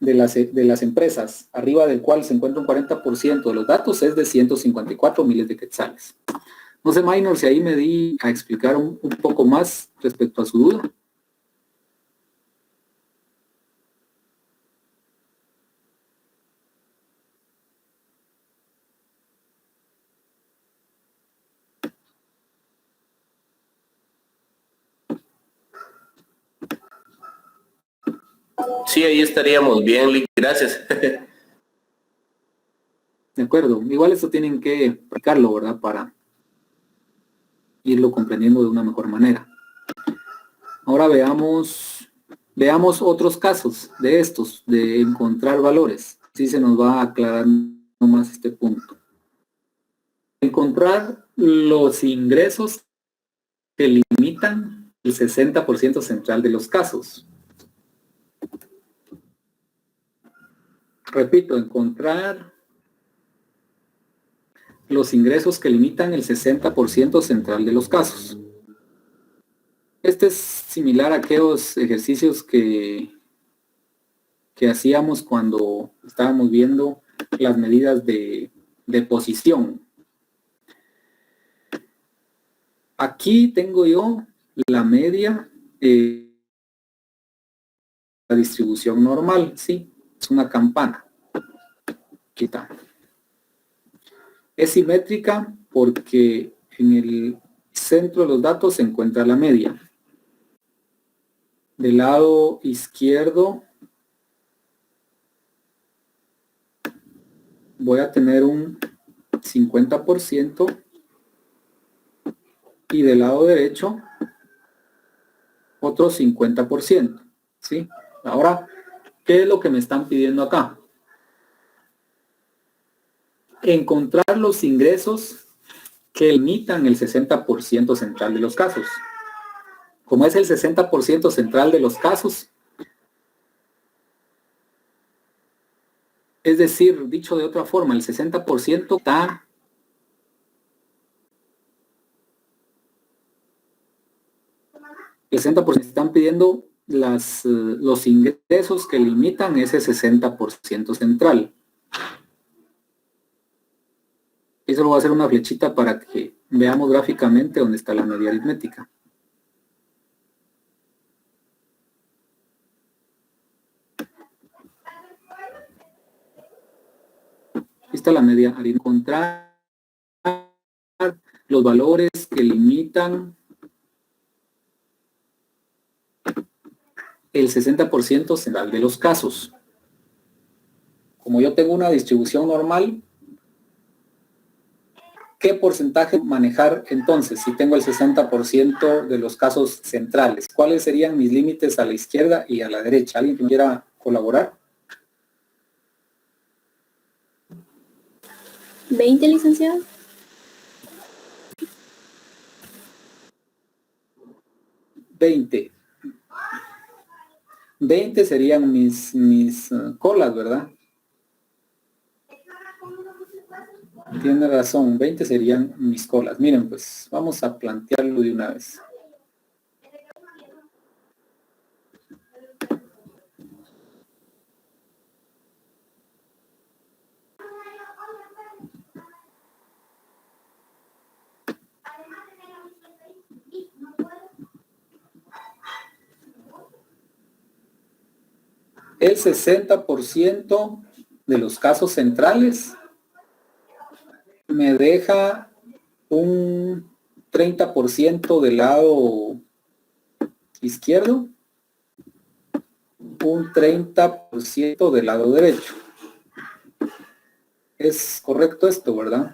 las empresas, arriba del cual se encuentra un 40% de los datos, es de 154 miles de quetzales. No sé, Minor, si ahí me di a explicar un poco más respecto a su duda. Sí, ahí estaríamos bien, Lick. Gracias. De acuerdo. Igual eso tienen que aplicarlo, ¿verdad? Para irlo comprendiendo de una mejor manera. Ahora veamos otros casos de estos, de encontrar valores. Así se nos va aclarando más este punto. Encontrar los ingresos que limitan 60% central de los casos. Repito, encontrar los ingresos que limitan el 60% central de los casos. Este es similar a aquellos ejercicios que hacíamos cuando estábamos viendo las medidas de posición. Aquí tengo yo la media, la distribución normal, sí, es una campana. Aquí está. Es simétrica porque en el centro de los datos se encuentra la media. Del lado izquierdo voy a tener un 50% y del lado derecho otro 50%, ¿sí? Ahora, ¿qué es lo que me están pidiendo acá? Encontrar los ingresos que limitan el 60% central de los casos. Como es el 60% central de los casos, es decir, dicho de otra forma, el 60% está el 60% están pidiendo los ingresos que limitan ese 60% central. Eso lo voy a hacer una flechita para que veamos gráficamente dónde está la media aritmética. Aquí está la media aritmética. Encontrar los valores que limitan el 60% central de los casos. Como yo tengo una distribución normal, ¿qué porcentaje manejar entonces si tengo el 60% de los casos centrales? ¿Cuáles serían mis límites a la izquierda y a la derecha? ¿Alguien que quiera colaborar? 20, licenciado. 20 serían mis colas, ¿verdad? Tiene razón, 20 serían mis colas. Miren, pues vamos a plantearlo de una vez. El 60% de los casos centrales me deja un 30% del lado izquierdo, un 30% del lado derecho. Es correcto esto, ¿verdad?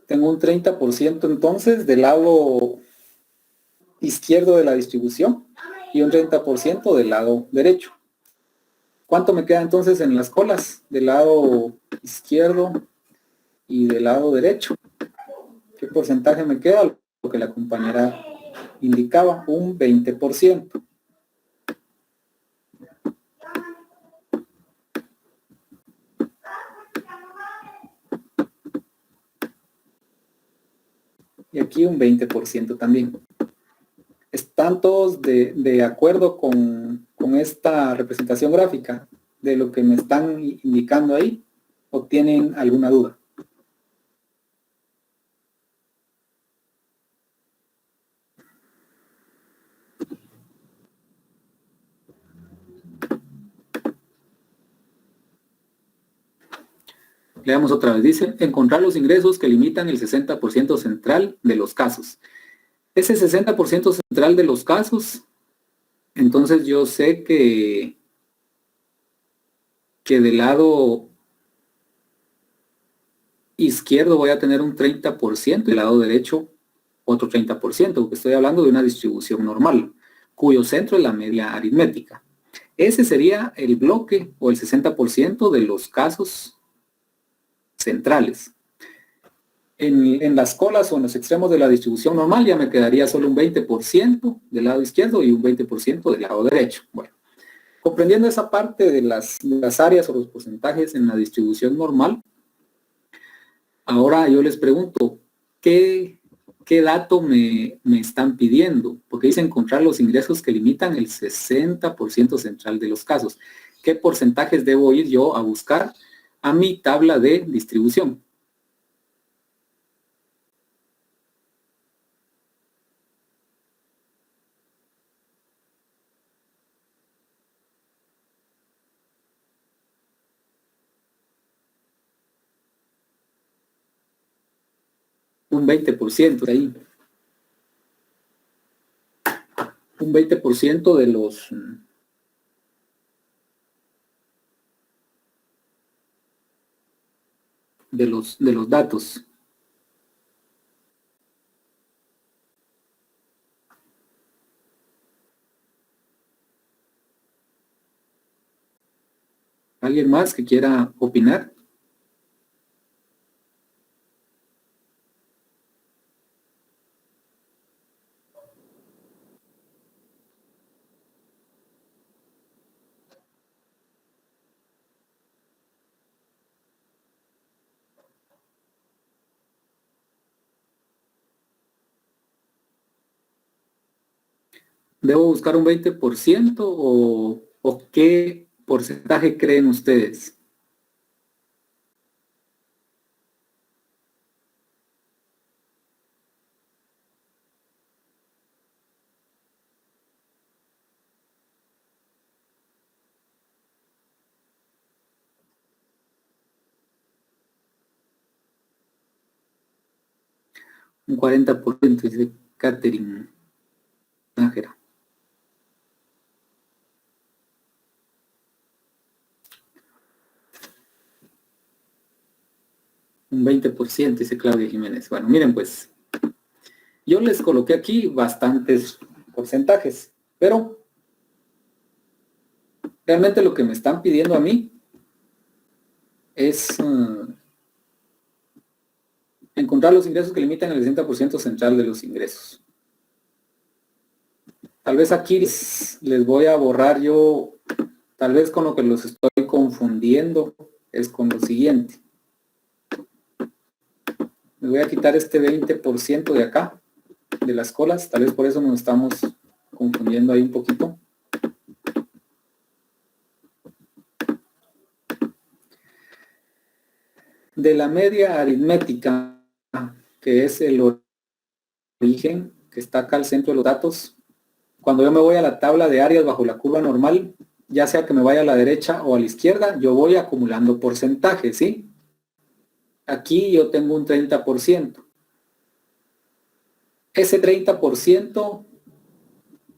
Tengo un 30% entonces del lado izquierdo de la distribución y un 30% del lado derecho. ¿Cuánto me queda entonces en las colas del lado izquierdo y del lado derecho? ¿Qué porcentaje me queda? Lo que la compañera indicaba, un 20%. Y aquí un 20% también. ¿Están todos de acuerdo con esta representación gráfica de lo que me están indicando ahí? ¿O tienen alguna duda? Leamos otra vez. Dice, encontrar los ingresos que limitan el 60% central de los casos. Ese 60% central de los casos, entonces yo sé que del lado izquierdo voy a tener un 30%, del lado derecho otro 30%, porque estoy hablando de una distribución normal, cuyo centro es la media aritmética. Ese sería el bloque o el 60% de los casos centrales. En las colas o en los extremos de la distribución normal ya me quedaría solo un 20% del lado izquierdo y un 20% del lado derecho. Bueno, comprendiendo esa parte de las áreas o los porcentajes en la distribución normal, ahora yo les pregunto, ¿qué dato me están pidiendo? Porque dice encontrar los ingresos que limitan el 60% central de los casos. ¿Qué porcentajes debo ir yo a buscar a mi tabla de distribución? Un 20% de ahí. Un 20% de los datos. ¿Alguien más que quiera opinar? ¿Debo buscar un 20% o qué porcentaje creen ustedes? Un 40%, dice Catherine Nájera. Un 20%, dice Claudia Jiménez. Bueno, miren pues, yo les coloqué aquí bastantes porcentajes, pero realmente lo que me están pidiendo a mí es encontrar los ingresos que limitan el 60% central de los ingresos. Tal vez aquí les voy a borrar yo, tal vez con lo que los estoy confundiendo es con lo siguiente. Me voy a quitar este 20% de acá, de las colas, tal vez por eso nos estamos confundiendo ahí un poquito. De la media aritmética, que es el origen, que está acá al centro de los datos, cuando yo me voy a la tabla de áreas bajo la curva normal, ya sea que me vaya a la derecha o a la izquierda, yo voy acumulando porcentajes, ¿sí? Aquí yo tengo un 30%. Ese 30%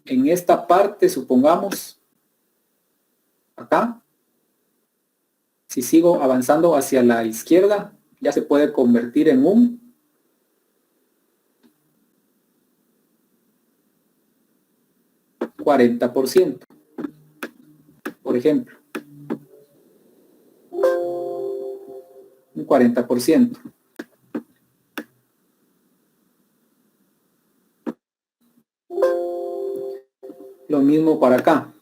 en esta parte, supongamos, acá, si sigo avanzando hacia la izquierda, ya se puede convertir en un 40%, por ejemplo. Un 40%. Lo mismo para acá.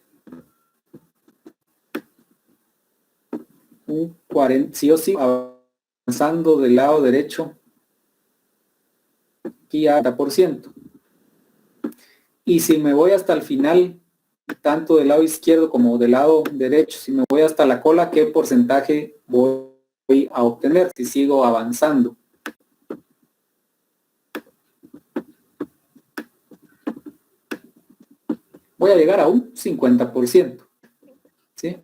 Un 40, sí o sí, avanzando del lado derecho, aquí a 40%. Y si me voy hasta el final, tanto del lado izquierdo como del lado derecho, si me voy hasta la cola, ¿qué porcentaje voy a obtener si sigo avanzando? Voy a llegar a un 50%, ¿sí?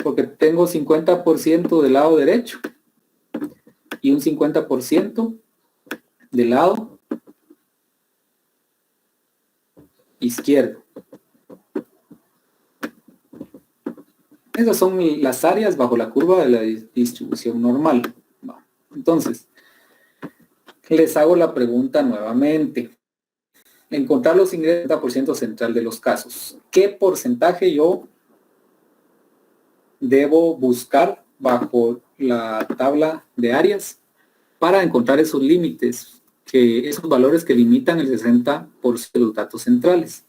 Porque tengo 50% del lado derecho y un 50% del lado izquierdo. Esas son las áreas bajo la curva de la distribución normal. Entonces, Les hago la pregunta nuevamente. Encontrar los ingresos 30% central de los casos. ¿Qué porcentaje yo debo buscar bajo la tabla de áreas para encontrar esos límites, esos valores que limitan el 60% de los datos centrales?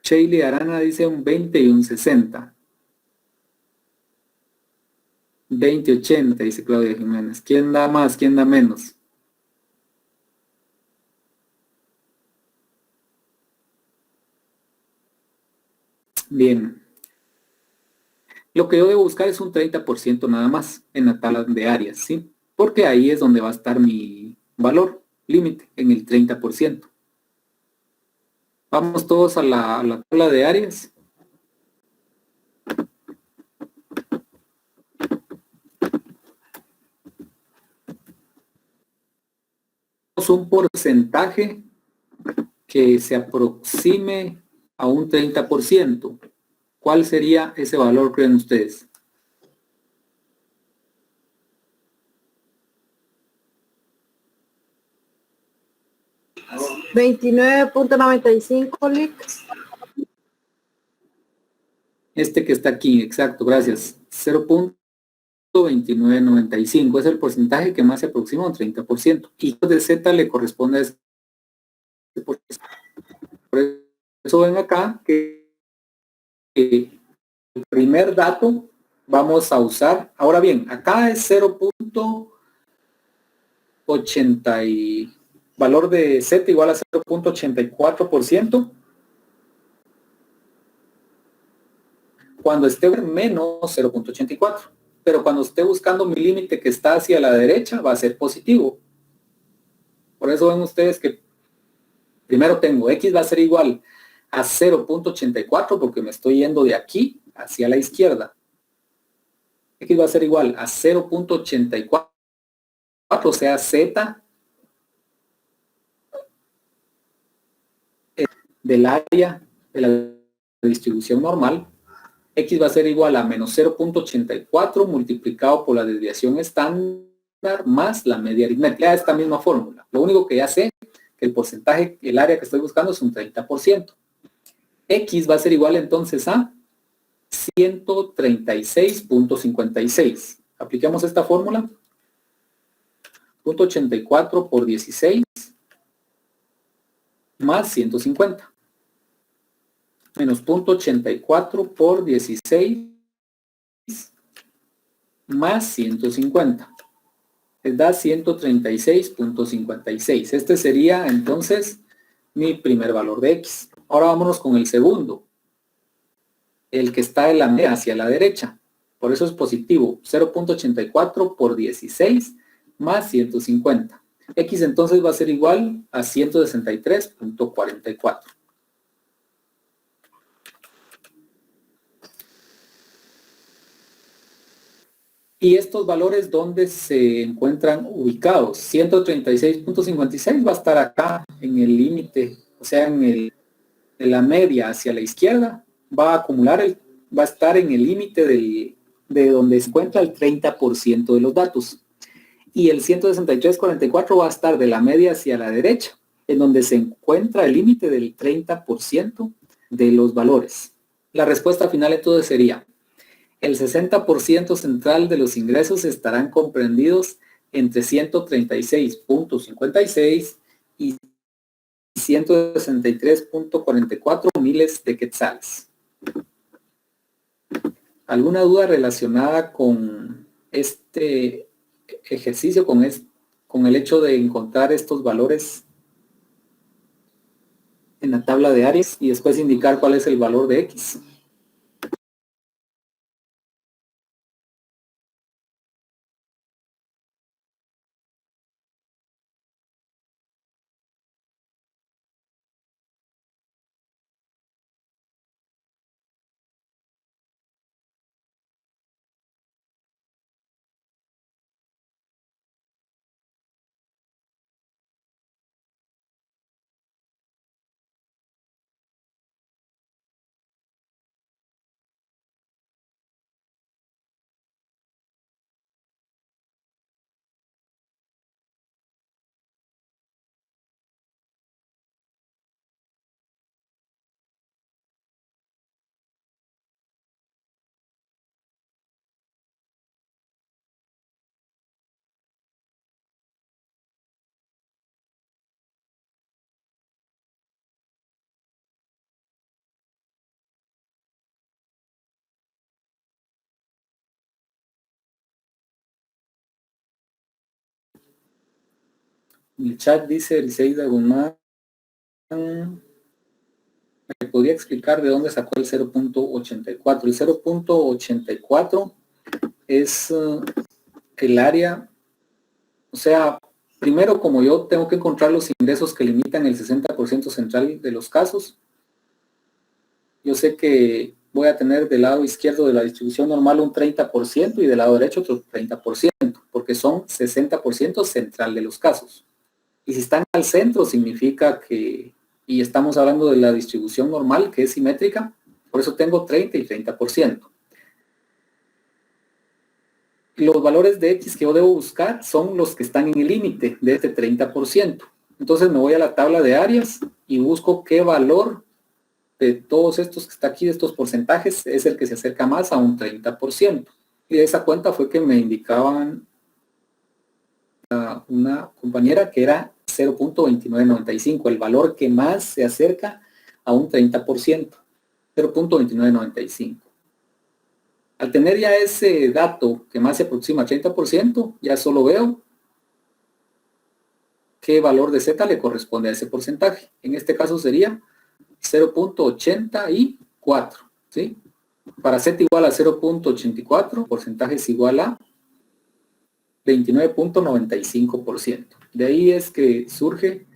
Sheila Arana dice un 20 y un 60. 20-80, dice Claudia Jiménez. ¿Quién da más? ¿Quién da menos? Bien. Lo que yo debo buscar es un 30% nada más en la tabla de áreas, ¿sí? Porque ahí es donde va a estar mi valor límite, en el 30%. Vamos todos a la tabla de áreas. Un porcentaje que se aproxime a un 30%. ¿Cuál sería ese valor, creen ustedes? $29.95, Lick. Este que está aquí, exacto, gracias. 0.2995 es el porcentaje que más se aproxima a un 30%. Y de Z le corresponde a ese porcentaje. Por eso ven acá que el primer dato vamos a usar. Ahora bien, acá es 0.80 y valor de Z igual a 0.84%. Cuando esté menos 0.84. Pero cuando esté buscando mi límite que está hacia la derecha, va a ser positivo. Por eso ven ustedes que primero tengo X va a ser igual a 0.84 porque me estoy yendo de aquí hacia la izquierda. X va a ser igual a 0.84, o sea, Z del área de la distribución normal. X va a ser igual a menos 0.84 multiplicado por la desviación estándar más la media aritmética. Esta misma fórmula. Lo único que ya sé que el porcentaje, el área que estoy buscando es un 30%. X va a ser igual entonces a 136.56. Apliquemos esta fórmula. 0.84 por 16 más 150. Menos 0.84 por 16 más 150. Les da 136.56. Este sería entonces mi primer valor de X. Ahora vámonos con el segundo. El que está en la media hacia la derecha. Por eso es positivo. 0.84 por 16 más 150. X entonces va a ser igual a 163.44. Y estos valores, ¿dónde se encuentran ubicados? 136.56 va a estar acá en el límite, o sea, en la media hacia la izquierda, va a acumular, va a estar en el límite de donde se encuentra el 30% de los datos. Y el 163.44 va a estar de la media hacia la derecha, en donde se encuentra el límite del 30% de los valores. La respuesta final entonces sería: el 60% central de los ingresos estarán comprendidos entre 136.56 y 163.44 miles de quetzales. ¿Alguna duda relacionada con este ejercicio, con el hecho de encontrar estos valores en la tabla de áreas y después indicar cuál es el valor de X? El chat dice Eliseida Guzmán. ¿Me podría explicar de dónde sacó el 0.84? El 0.84 es el área, o sea, primero como yo tengo que encontrar los ingresos que limitan el 60% central de los casos, yo sé que voy a tener del lado izquierdo de la distribución normal un 30% y del lado derecho otro 30%, porque son 60% central de los casos. Y si están al centro significa que, y estamos hablando de la distribución normal que es simétrica, por eso tengo 30 y 30%. Los valores de X que yo debo buscar son los que están en el límite de este 30%. Entonces me voy a la tabla de áreas y busco qué valor de todos estos que está aquí, de estos porcentajes, es el que se acerca más a un 30%. Y de esa cuenta fue que me indicaban una compañera que era 0.2995, el valor que más se acerca a un 30%, 0.2995. Al tener ya ese dato que más se aproxima al 30%, ya solo veo qué valor de Z le corresponde a ese porcentaje. En este caso sería 0.84, ¿sí? Para Z igual a 0.84, porcentaje es igual a 29.95%. De ahí es que surge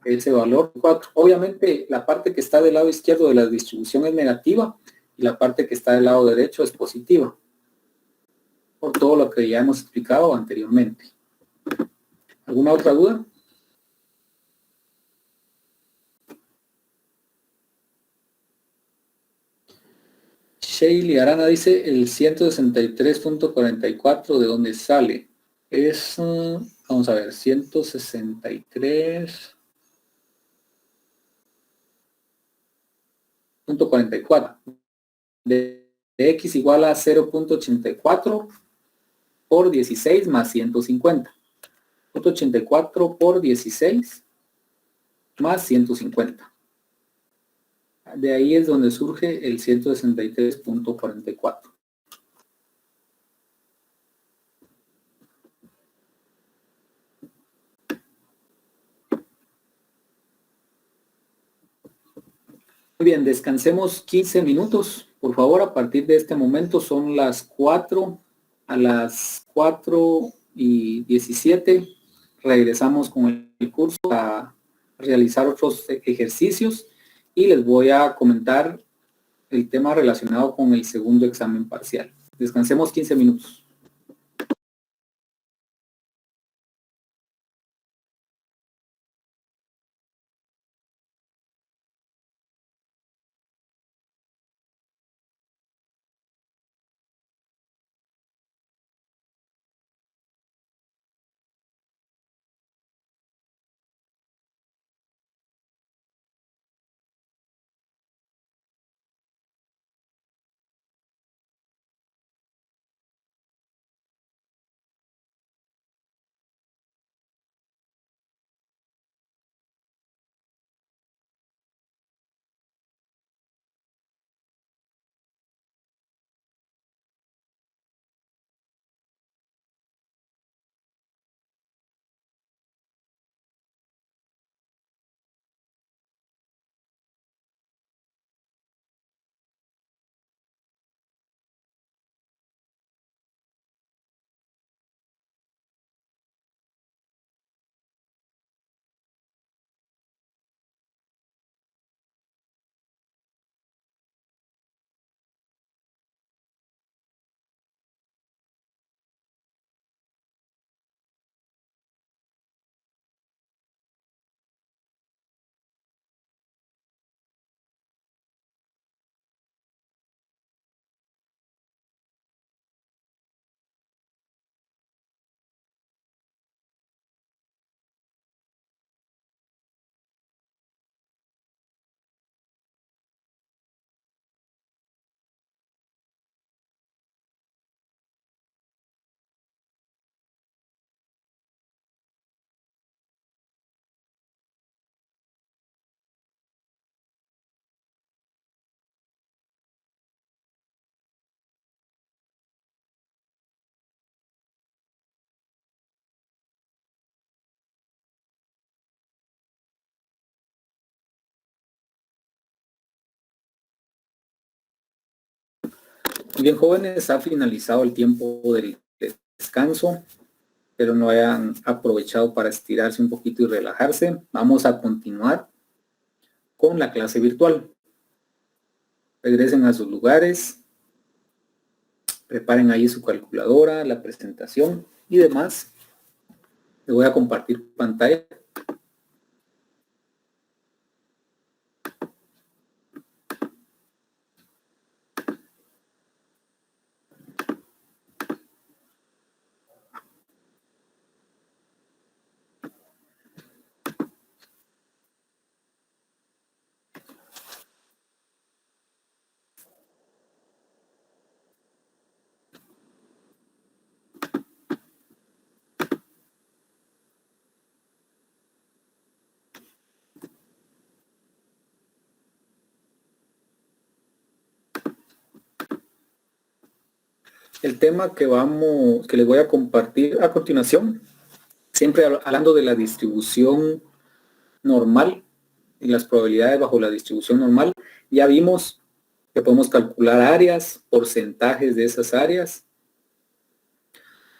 ese valor 4. Obviamente la parte que está del lado izquierdo de la distribución es negativa y la parte que está del lado derecho es positiva, por todo lo que ya hemos explicado anteriormente. ¿Alguna otra duda? Shaley Arana dice el 163.44 de dónde sale. Es, vamos a ver, 163.44. De X igual a 0.84 por 16 más 150. 0.84 por 16 más 150. De ahí es donde surge el 163.44. Muy bien, descansemos 15 minutos. Por favor, a partir de este momento son las 4. A las 4:17 regresamos con el curso a realizar otros ejercicios y les voy a comentar el tema relacionado con el segundo examen parcial. Descansemos 15 minutos. Bien, jóvenes, ha finalizado el tiempo del descanso. Pero no hayan aprovechado para estirarse un poquito y relajarse. Vamos a continuar con la clase virtual. Regresen a sus lugares. Preparen ahí su calculadora, la presentación y demás. Les voy a compartir pantalla. El tema que les voy a compartir a continuación, siempre hablando de la distribución normal y las probabilidades bajo la distribución normal. Ya vimos que podemos calcular áreas, porcentajes de esas áreas.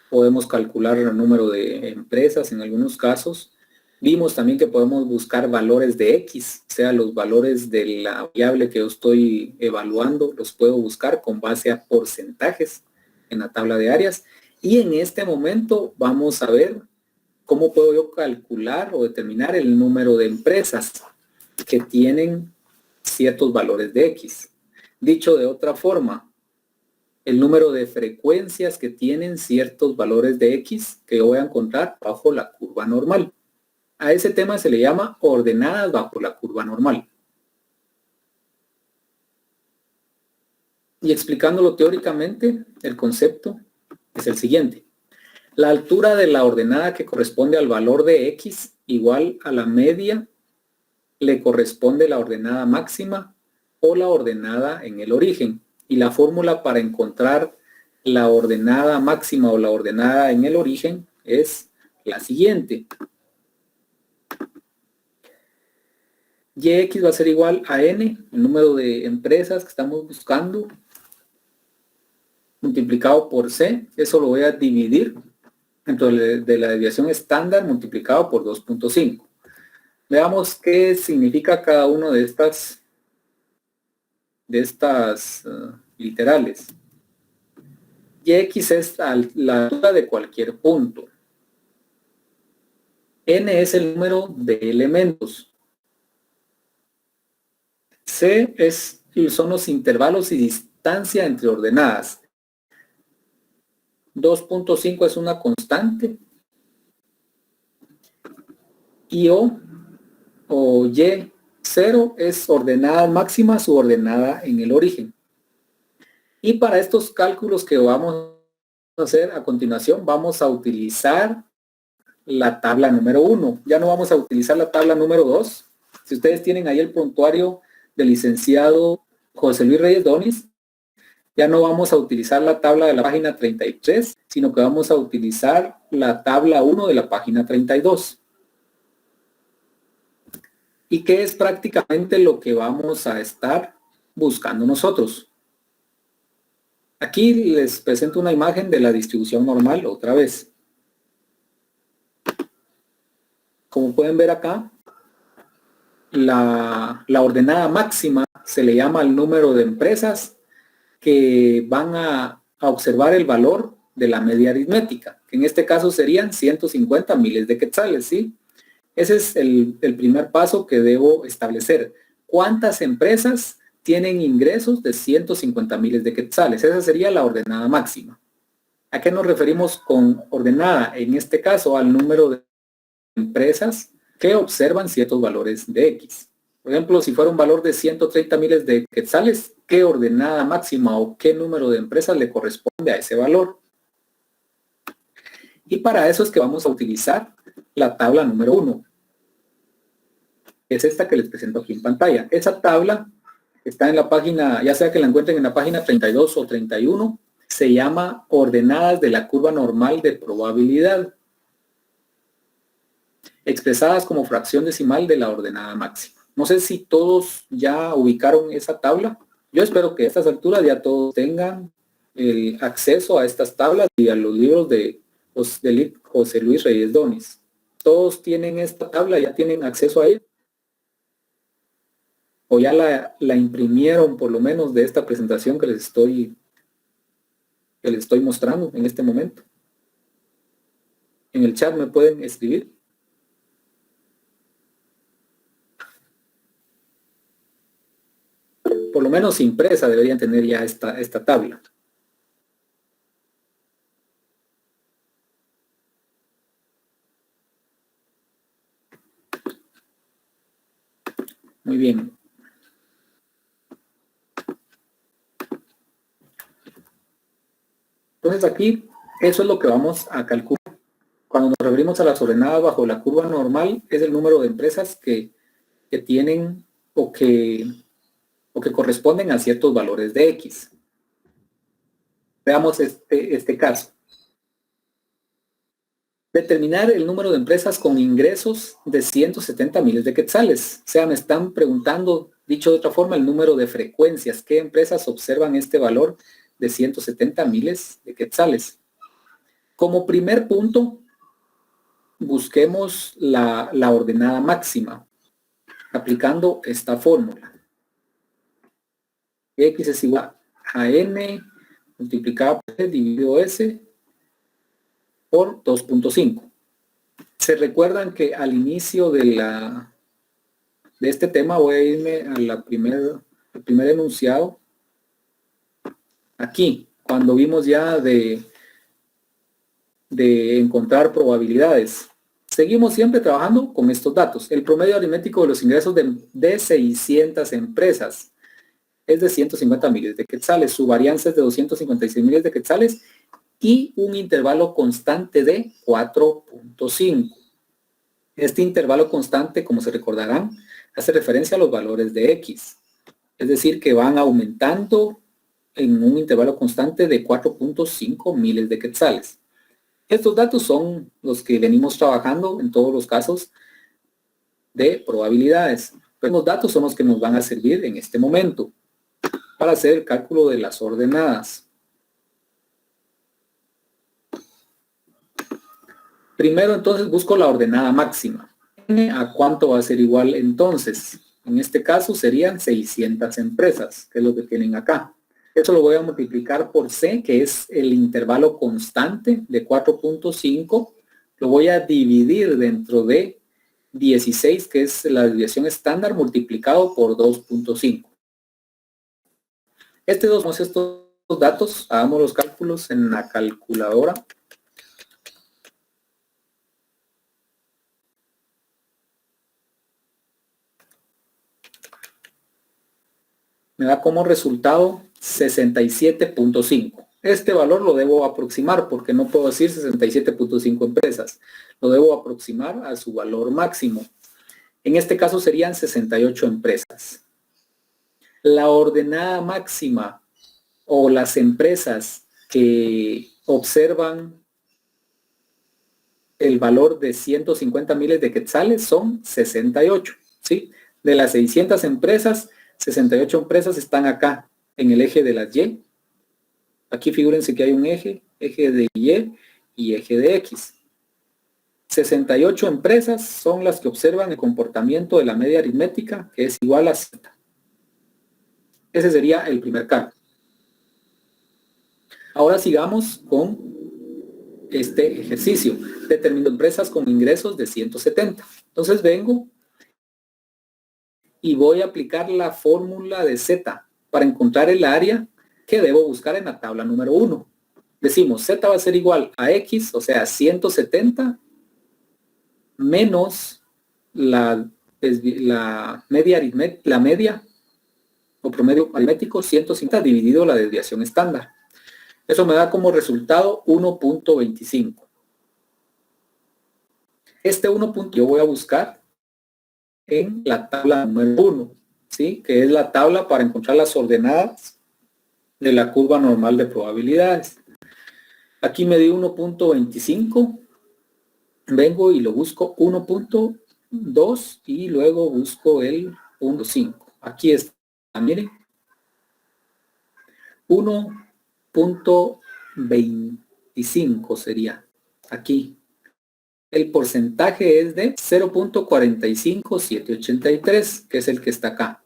Podemos calcular el número de empresas en algunos casos. Vimos también que podemos buscar valores de X, o sea, los valores de la variable que yo estoy evaluando, los puedo buscar con base a porcentajes en la tabla de áreas. Y en este momento vamos a ver cómo puedo yo calcular o determinar el número de empresas que tienen ciertos valores de X. Dicho de otra forma, el número de frecuencias que tienen ciertos valores de X que yo voy a encontrar bajo la curva normal. A ese tema se le llama ordenadas bajo la curva normal. Y explicándolo teóricamente, el concepto es el siguiente. La altura de la ordenada que corresponde al valor de X igual a la media le corresponde la ordenada máxima o la ordenada en el origen. Y la fórmula para encontrar la ordenada máxima o la ordenada en el origen es la siguiente. YX va a ser igual a N, el número de empresas que estamos buscando, multiplicado por C. Eso lo voy a dividir dentro de la desviación estándar multiplicado por 2.5. Veamos qué significa cada uno de estas literales. YX es la altura de cualquier punto. N es el número de elementos. C son los intervalos y distancia entre ordenadas. 2.5 es una constante. Y Y0 es ordenada máxima subordenada en el origen. Y para estos cálculos que vamos a hacer a continuación, vamos a utilizar la tabla número 1. Ya no vamos a utilizar la tabla número 2. Si ustedes tienen ahí el prontuario del licenciado José Luis Reyes Donis, ya no vamos a utilizar la tabla de la página 33, sino que vamos a utilizar la tabla 1 de la página 32. ¿Y qué es prácticamente lo que vamos a estar buscando nosotros? Aquí les presento una imagen de la distribución normal otra vez. Como pueden ver acá, la ordenada máxima se le llama el número de empresas que van a observar el valor de la media aritmética, que en este caso serían 150 miles de quetzales, ¿sí? Ese es el primer paso que debo establecer. ¿Cuántas empresas tienen ingresos de 150 miles de quetzales? Esa sería la ordenada máxima. ¿A qué nos referimos con ordenada? En este caso, al número de empresas que observan ciertos valores de X. Por ejemplo, si fuera un valor de 130 miles de quetzales, ¿qué ordenada máxima o qué número de empresas le corresponde a ese valor? Y para eso es que vamos a utilizar la tabla número 1. Es esta que les presento aquí en pantalla. Esa tabla está en la página, ya sea que la encuentren en la página 32 o 31, se llama ordenadas de la curva normal de probabilidad, expresadas como fracción decimal de la ordenada máxima. No sé si todos ya ubicaron esa tabla. Yo espero que a estas alturas ya todos tengan el acceso a estas tablas y a los libros de José Luis Reyes Donis. Todos tienen esta tabla, ya tienen acceso a ella. O ya la imprimieron por lo menos de esta presentación que les estoy mostrando en este momento. En el chat me pueden escribir. Por lo menos impresa deberían tener ya esta tabla. Muy bien. Entonces aquí, eso es lo que vamos a calcular. Cuando nos referimos a las ordenadas bajo la curva normal, es el número de empresas que tienen o que corresponden a ciertos valores de X. Veamos este caso. Determinar el número de empresas con ingresos de 170 miles de quetzales. O sea, me están preguntando, dicho de otra forma, el número de frecuencias. ¿Qué empresas observan este valor de 170 miles de quetzales? Como primer punto, busquemos la ordenada máxima, aplicando esta fórmula. X es igual a N multiplicado por dividido S por 2.5. Se recuerdan que al inicio de este tema voy a irme al primer enunciado. Aquí, cuando vimos ya de encontrar probabilidades. Seguimos siempre trabajando con estos datos. El promedio aritmético de los ingresos de 600 empresas es de 150 miles de quetzales. Su varianza es de 256 miles de quetzales y un intervalo constante de 4.5. Este intervalo constante, como se recordarán, hace referencia a los valores de X. Es decir, que van aumentando en un intervalo constante de 4.5 miles de quetzales. Estos datos son los que venimos trabajando en todos los casos de probabilidades. Pero los datos son los que nos van a servir en este momento para hacer el cálculo de las ordenadas. Primero entonces busco la ordenada máxima. ¿A cuánto va a ser igual entonces? En este caso serían 600 empresas, que es lo que tienen acá. Eso lo voy a multiplicar por C, que es el intervalo constante de 4.5. Lo voy a dividir dentro de 16, que es la desviación estándar, multiplicado por 2.5. Estos datos, hagamos los cálculos en la calculadora. Me da como resultado 67.5. Este valor lo debo aproximar porque no puedo decir 67.5 empresas. Lo debo aproximar a su valor máximo. En este caso serían 68 empresas. La ordenada máxima o las empresas que observan el valor de 150 miles de quetzales son 68. ¿Sí? De las 600 empresas, 68 empresas están acá en el eje de las Y. Aquí figúrense que hay un eje de Y y eje de X. 68 empresas son las que observan el comportamiento de la media aritmética, que es igual a Z. Ese sería el primer cálculo. Ahora sigamos con este ejercicio. Determino empresas con ingresos de 170. Entonces vengo y voy a aplicar la fórmula de Z para encontrar el área que debo buscar en la tabla número 1. Decimos, Z va a ser igual a X, o sea, 170 menos la media o promedio aritmético 150 dividido la desviación estándar. Eso me da como resultado 1.25. Este 1. Yo voy a buscar en la tabla número 1, ¿sí? Que es la tabla para encontrar las ordenadas de la curva normal de probabilidades. Aquí me dio 1.25. Vengo y lo busco 1.2 y luego busco el 1.5. Aquí está, miren. 1, 0.25 sería aquí. El porcentaje es de 0.45783, que es el que está acá.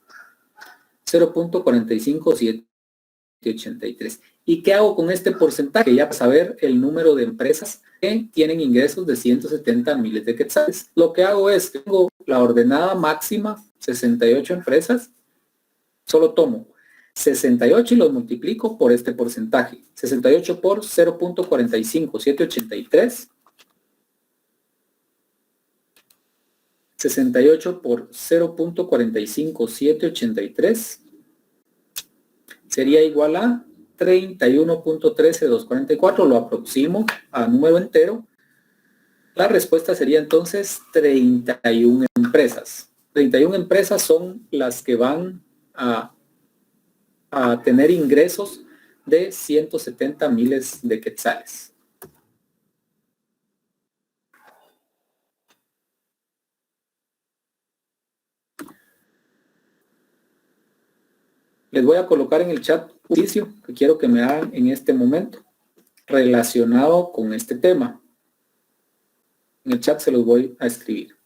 0.45783. ¿Y qué hago con este porcentaje? Ya para saber el número de empresas que tienen ingresos de 170 miles de quetzales. Lo que hago es, tengo la ordenada máxima, 68 empresas, solo tomo 68 y los multiplico por este porcentaje. 68 por 0.45783. 68 por 0.45783 sería igual a 31.13244. Lo aproximo a número entero. La respuesta sería entonces 31 empresas. 31 empresas son las que van a tener ingresos de 170 miles de quetzales. Les voy a colocar en el chat un ejercicio que quiero que me hagan en este momento relacionado con este tema. En el chat se los voy a escribir.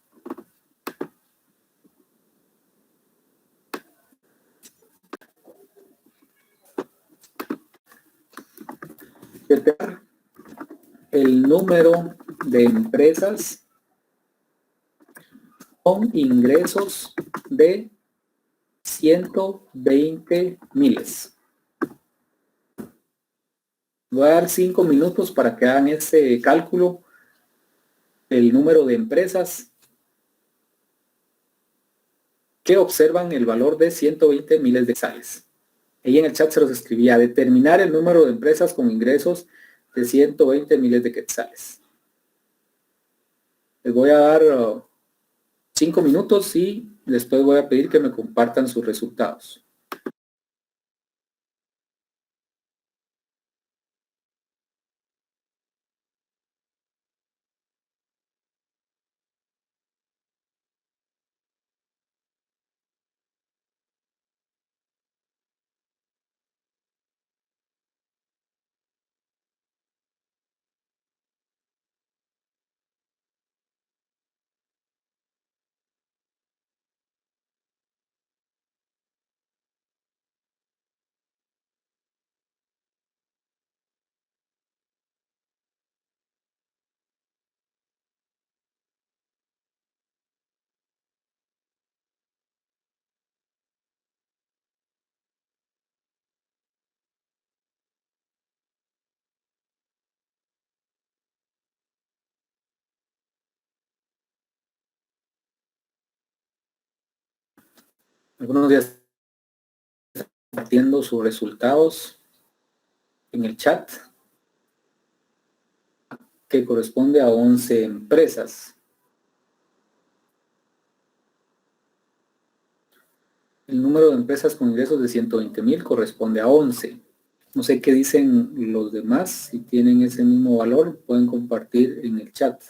El número de empresas con ingresos de 120 miles. Voy a dar 5 minutos para que hagan este cálculo. El número de empresas que observan el valor de 120 miles de quetzales. Ahí en el chat se los escribía: determinar el número de empresas con ingresos de 120 miles de quetzales. Les voy a dar 5 minutos y después voy a pedir que me compartan sus resultados. Algunos días compartiendo sus resultados en el chat, que corresponde a 11 empresas. El número de empresas con ingresos de 120 mil corresponde a 11. No sé qué dicen los demás. Si tienen ese mismo valor, pueden compartir en el chat.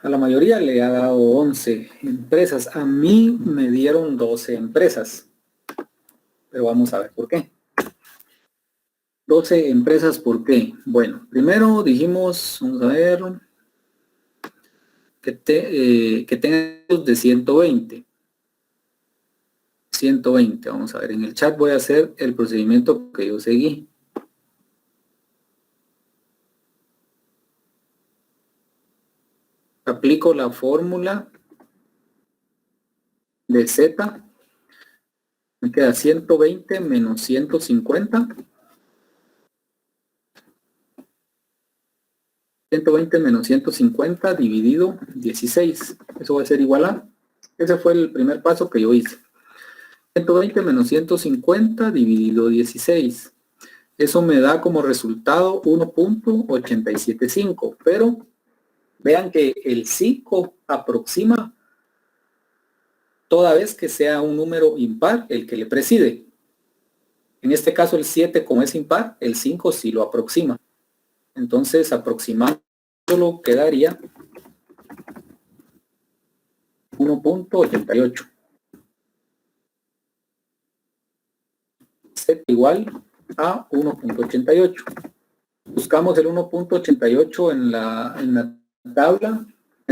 A la mayoría le ha dado 11 empresas. A mí me dieron 12 empresas. Pero vamos a ver por qué. 12 empresas, ¿por qué? Bueno, primero dijimos, vamos a ver, que tengan de 120. 120, vamos a ver. En el chat voy a hacer el procedimiento que yo seguí. Aplico la fórmula de Z Me queda 120 menos 150. 120 menos 150 dividido 16. Eso va a ser igual a... Ese fue el primer paso que yo hice. 120 menos 150 dividido 16. Eso me da como resultado 1.875. Pero vean que el 5 aproxima toda vez que sea un número impar el que le preside. En este caso el 7, como es impar, el 5 sí lo aproxima. Entonces, aproximándolo quedaría 1.88. Z igual a 1.88. Buscamos el 1.88 en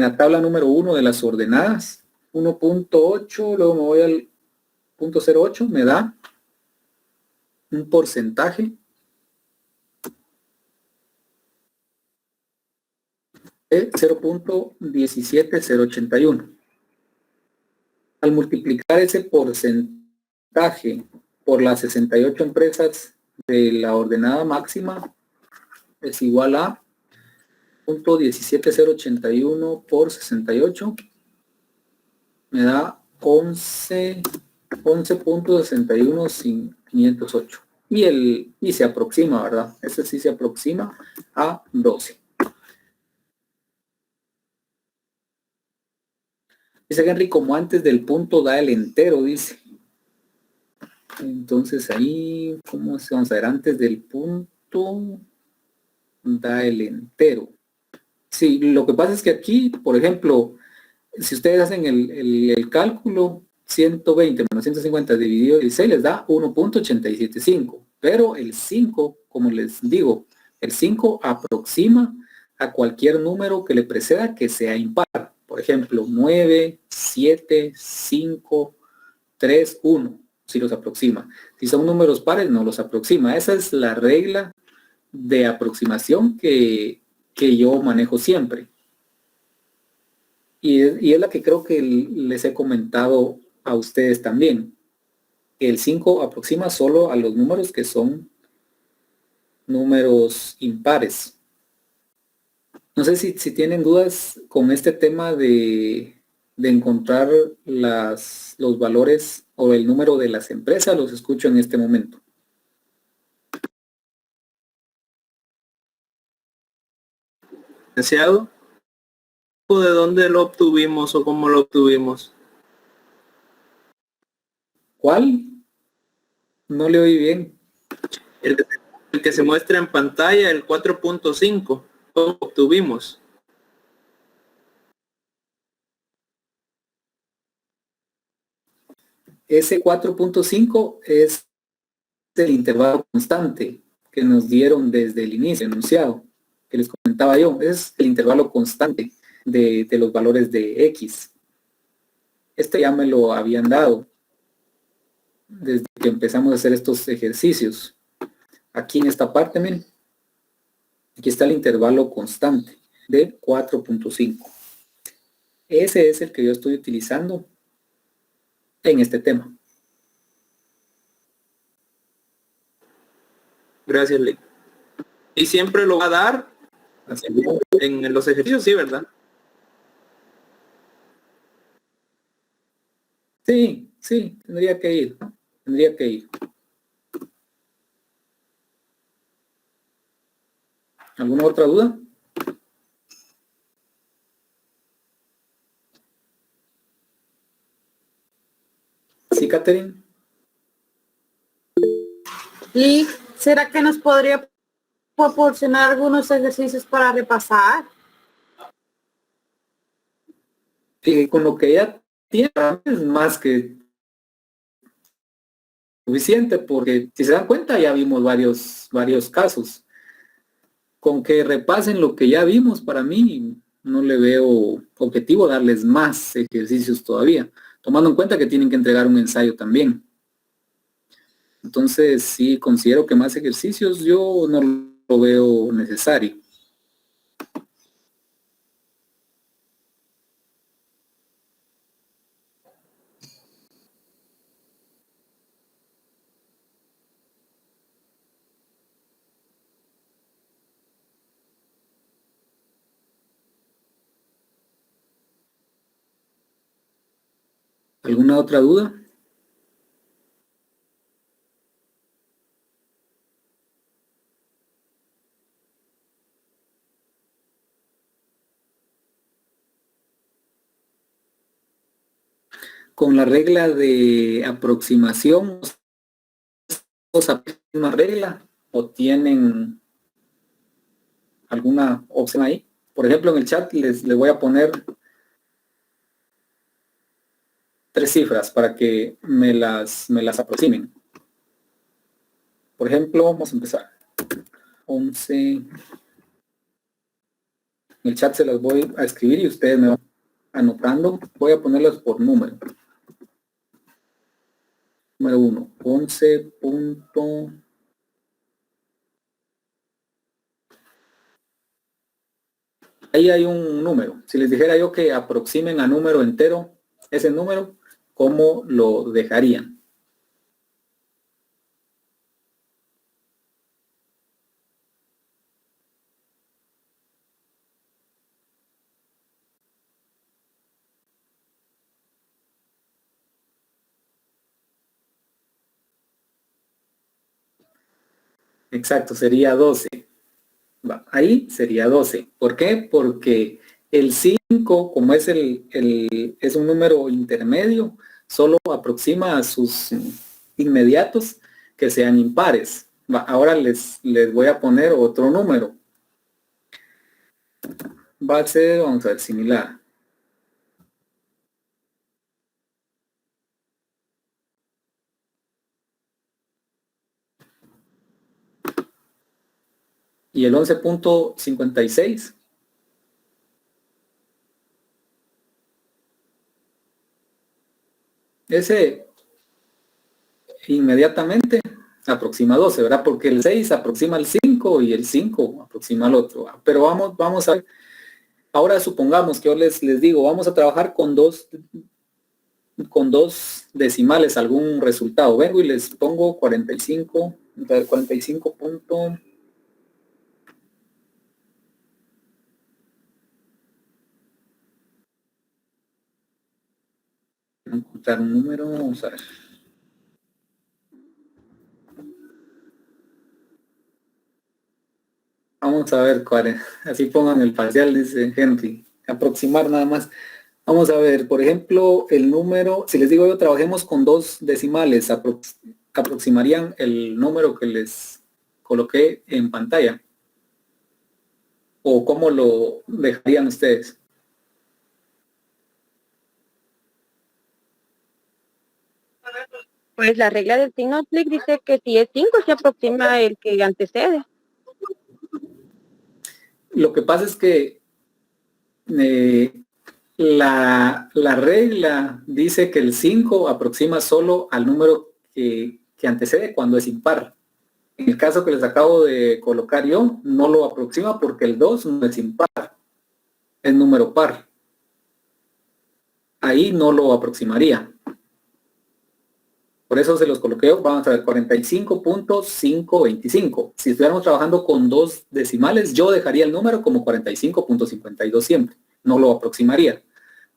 la tabla número 1 de las ordenadas. 1.8, luego me voy al 0.08, me da un porcentaje de 0.17081. Al multiplicar ese porcentaje por las 68 empresas de la ordenada máxima, es igual a 0.17081 por 68, me da 11.61508. Y se aproxima, ¿verdad? Ese sí se aproxima a 12. Dice Henry, como antes del punto da el entero, dice. Entonces ahí, ¿cómo se vamos a ver? Antes del punto da el entero. Sí, lo que pasa es que aquí, por ejemplo, si ustedes hacen el cálculo, 120 menos 150 dividido 16 les da 1.875. Pero el 5, como les digo, el 5 aproxima a cualquier número que le preceda que sea impar. Por ejemplo, 9, 7, 5, 3, 1, si los aproxima. Si son números pares, no los aproxima. Esa es la regla de aproximación que yo manejo siempre. Y es la que creo que les he comentado a ustedes también. El 5 aproxima solo a los números que son números impares. No sé si tienen dudas con este tema de encontrar los valores o el número de las empresas, los escucho en este momento. Licenciado, ¿de dónde lo obtuvimos o cómo lo obtuvimos? ¿Cuál? No le oí bien. El que se muestra en pantalla, el 4.5, ¿cómo obtuvimos? Ese 4.5 es el intervalo constante que nos dieron desde el inicio, enunciado, que les comentaba yo. Es el intervalo constante de los valores de X. Este ya me lo habían dado desde que empezamos a hacer estos ejercicios. Aquí en esta parte, miren, aquí está el intervalo constante de 4.5. Ese es el que yo estoy utilizando en este tema. Gracias, Lee. Y siempre lo va a dar en los ejercicios, sí, ¿verdad? Sí, tendría que ir, ¿no? Tendría que ir. ¿Alguna otra duda? Sí, Catherine. ¿Y será que nos podría proporcionar algunos ejercicios para repasar? Sí, con lo que ya tiene es más que suficiente, porque si se dan cuenta ya vimos varios casos. Con que repasen lo que ya vimos, para mí no le veo objetivo darles más ejercicios todavía, tomando en cuenta que tienen que entregar un ensayo también. Entonces sí considero que más ejercicios yo no lo veo necesario. ¿Alguna otra duda? Con la regla de aproximación, ¿usan la misma regla o tienen alguna opción ahí? Por ejemplo, en el chat les voy a poner 3 cifras para que me las aproximen. Por ejemplo, vamos a empezar. 11. En el chat se las voy a escribir y ustedes me van anotando. Voy a ponerlas por número. Número 1, 11. Ahí hay un número. Si les dijera yo que aproximen a número entero, ese número, ¿cómo lo dejarían? Exacto, sería 12. Ahí sería 12. ¿Por qué? Porque el 5, como es es un número intermedio, solo aproxima a sus inmediatos que sean impares. Ahora les voy a poner otro número. Va a ser, vamos a ver, similar. Y el 11.56. Ese inmediatamente aproxima 12, ¿verdad? Porque el 6 aproxima al 5 y el 5 aproxima al otro. Pero vamos a ver. Ahora supongamos que yo les digo, vamos a trabajar con dos decimales, algún resultado. Vengo y les pongo 45, 45 punto. Encontrar un número, vamos a ver. Vamos a ver cuál es. Así pongan el parcial, dice Henry. Aproximar nada más. Vamos a ver, por ejemplo, el número, si les digo yo trabajemos con 2 decimales, aproximarían el número que les coloqué en pantalla. ¿O cómo lo dejarían ustedes? Pues la regla del signo clic dice que si es 5 se aproxima el que antecede. Lo que pasa es que la regla dice que el 5 aproxima solo al número que antecede cuando es impar. En el caso que les acabo de colocar yo, no lo aproxima porque el 2 no es impar, es número par. Ahí no lo aproximaría. Por eso se los coloqué, vamos a ver, 45.525. Si estuviéramos trabajando con 2 decimales, yo dejaría el número como 45.52 siempre. No lo aproximaría,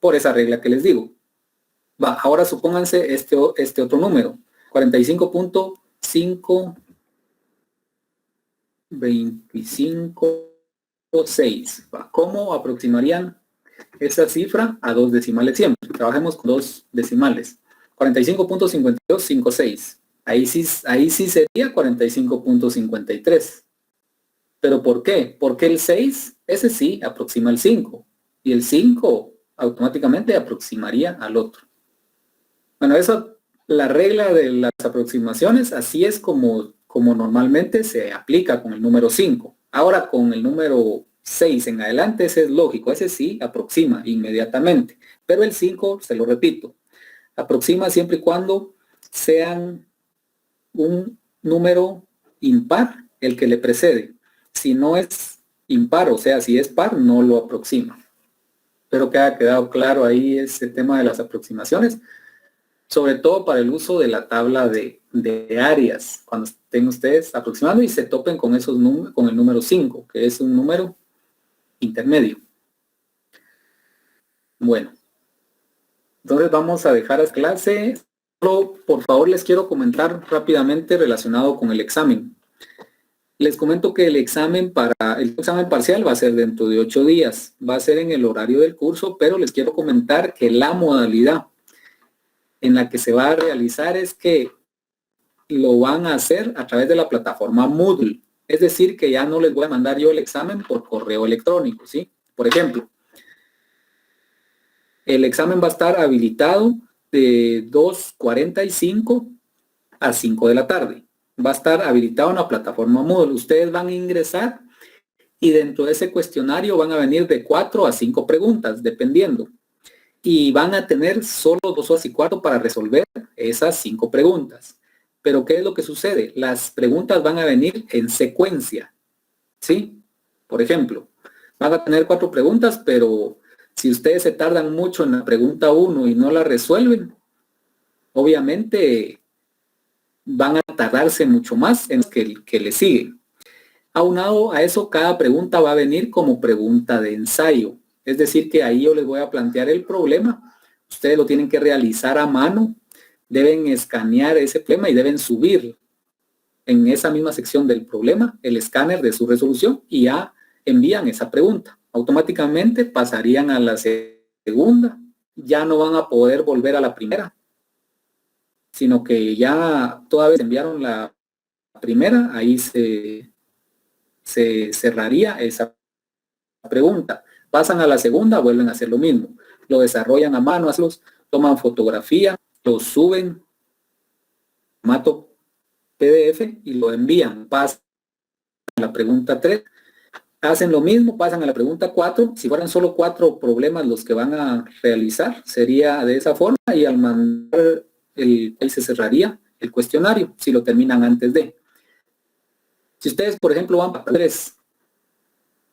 por esa regla que les digo. Ahora supónganse este otro número, 45.525.6. ¿Cómo aproximarían esa cifra a 2 decimales siempre? Trabajemos con 2 decimales. 45.5256. Ahí sí sería 45.53. ¿Pero por qué? Porque el 6, ese sí, aproxima al 5. Y el 5 automáticamente aproximaría al otro. Bueno, eso, la regla de las aproximaciones, así es como normalmente se aplica con el número 5. Ahora con el número 6 en adelante, ese es lógico, ese sí aproxima inmediatamente. Pero el 5, se lo repito, aproxima siempre y cuando sean un número impar el que le precede. Si no es impar, o sea, si es par, no lo aproxima. Espero que haya quedado claro ahí ese tema de las aproximaciones, sobre todo para el uso de la tabla de áreas, cuando estén ustedes aproximando y se topen con con el número 5, que es un número intermedio. Bueno. Entonces vamos a dejar la clase. Solo, por favor, les quiero comentar rápidamente relacionado con el examen. Les comento que el examen parcial va a ser dentro de 8 días. Va a ser en el horario del curso, pero les quiero comentar que la modalidad en la que se va a realizar es que lo van a hacer a través de la plataforma Moodle. Es decir, que ya no les voy a mandar yo el examen por correo electrónico, ¿sí? Por ejemplo, el examen va a estar habilitado de 2:45 a 5 de la tarde. Va a estar habilitado en la plataforma Moodle. Ustedes van a ingresar y dentro de ese cuestionario van a venir de 4 a 5 preguntas, dependiendo. Y van a tener solo 2 horas y cuarto para resolver esas 5 preguntas. Pero ¿qué es lo que sucede? Las preguntas van a venir en secuencia, ¿sí? Por ejemplo, van a tener 4 preguntas, pero si ustedes se tardan mucho en la pregunta 1 y no la resuelven, obviamente van a tardarse mucho más en que le siguen. Aunado a eso, cada pregunta va a venir como pregunta de ensayo. Es decir, que ahí yo les voy a plantear el problema. Ustedes lo tienen que realizar a mano. Deben escanear ese problema y deben subir en esa misma sección del problema el escáner de su resolución y ya envían esa pregunta. Automáticamente pasarían a la segunda. Ya no van a poder volver a la primera, sino que ya toda vez enviaron la primera, ahí se cerraría esa pregunta. Pasan a la segunda, vuelven a hacer lo mismo. Lo desarrollan a mano, toman fotografía, lo suben, formato PDF y lo envían. Pasan a la pregunta 3, hacen lo mismo, pasan a la pregunta 4. Si fueran solo 4 problemas los que van a realizar, sería de esa forma y al mandar ahí se cerraría el cuestionario si lo terminan antes de. Si ustedes, por ejemplo, van para 3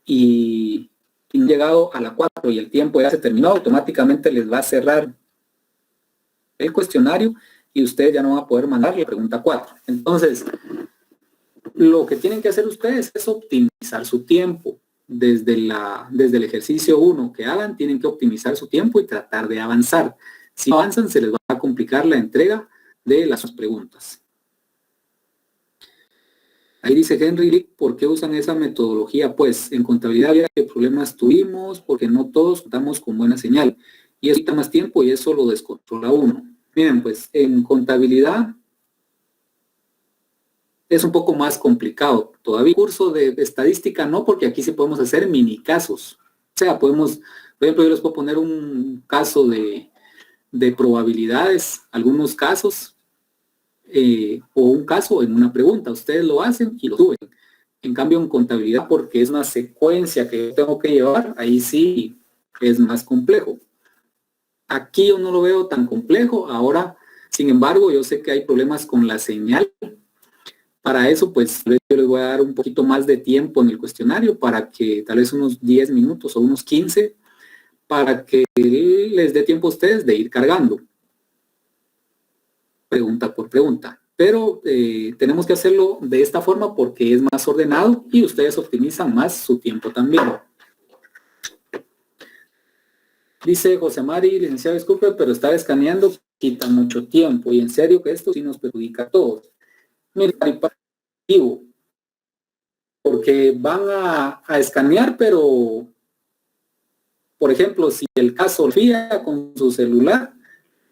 y han llegado a la 4 y el tiempo ya se terminó, automáticamente les va a cerrar el cuestionario y ustedes ya no van a poder mandar la pregunta 4. Entonces, lo que tienen que hacer ustedes es optimizar su tiempo. Desde el ejercicio 1 que hagan, tienen que optimizar su tiempo y tratar de avanzar. Si no avanzan, se les va a complicar la entrega de las preguntas. Ahí dice Henry, ¿por qué usan esa metodología? Pues en contabilidad había que problemas tuvimos porque no todos contamos con buena señal. Y eso quita más tiempo y eso lo descontrola uno. Miren, pues en contabilidad es un poco más complicado. Todavía curso de estadística no, porque aquí sí podemos hacer mini casos. O sea, podemos, por ejemplo, yo les puedo poner un caso de probabilidades, algunos casos, o un caso en una pregunta. Ustedes lo hacen y lo suben. En cambio, en contabilidad, porque es una secuencia que yo tengo que llevar, ahí sí es más complejo. Aquí yo no lo veo tan complejo. Ahora, sin embargo, yo sé que hay problemas con la señal. Para eso, pues, yo les voy a dar un poquito más de tiempo en el cuestionario para que tal vez unos 10 minutos o unos 15, para que les dé tiempo a ustedes de ir cargando pregunta por pregunta. Pero tenemos que hacerlo de esta forma porque es más ordenado y ustedes optimizan más su tiempo también. Dice José Mari, licenciado, disculpe, pero estar escaneando quita mucho tiempo y en serio que esto sí nos perjudica a todos. Mira, porque van a escanear, pero por ejemplo, si el caso FIA con su celular,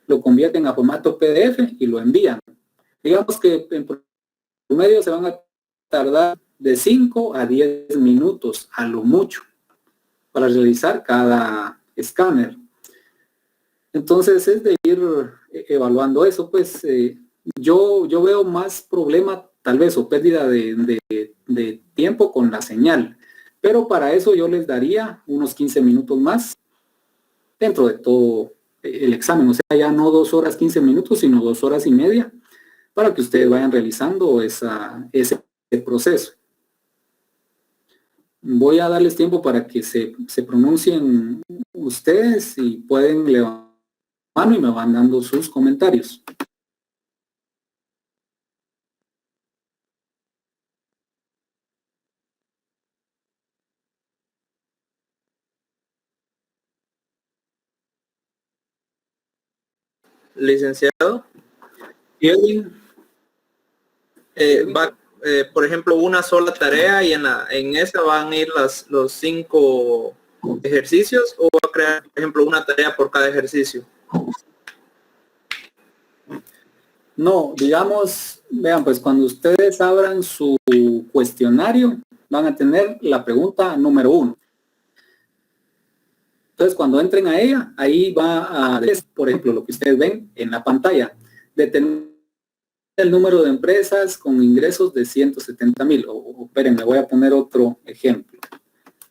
lo convierten a formato PDF y lo envían. Digamos que en promedio se van a tardar de 5 a 10 minutos a lo mucho para realizar cada escáner. Entonces es de ir evaluando eso, pues yo veo más problema tal vez o pérdida de tiempo con la señal, pero para eso yo les daría unos 15 minutos más dentro de todo el examen, o sea, ya no 2 horas 15 minutos, sino 2 horas y media para que ustedes vayan realizando ese proceso. Voy a darles tiempo para que se pronuncien ustedes y pueden levantar la mano y me van dando sus comentarios. licenciado. Kevin, Por ejemplo, una sola tarea y en esa van a ir los 5 ejercicios, o va a crear, por ejemplo, una tarea por cada ejercicio. no, digamos, vean, pues cuando ustedes abran su cuestionario, van a tener la pregunta número 1. Entonces, cuando entren a ella, ahí va a decir, por ejemplo, lo que ustedes ven en la pantalla, determinar el número de empresas con ingresos de 170,000. O esperen, me voy a poner otro ejemplo.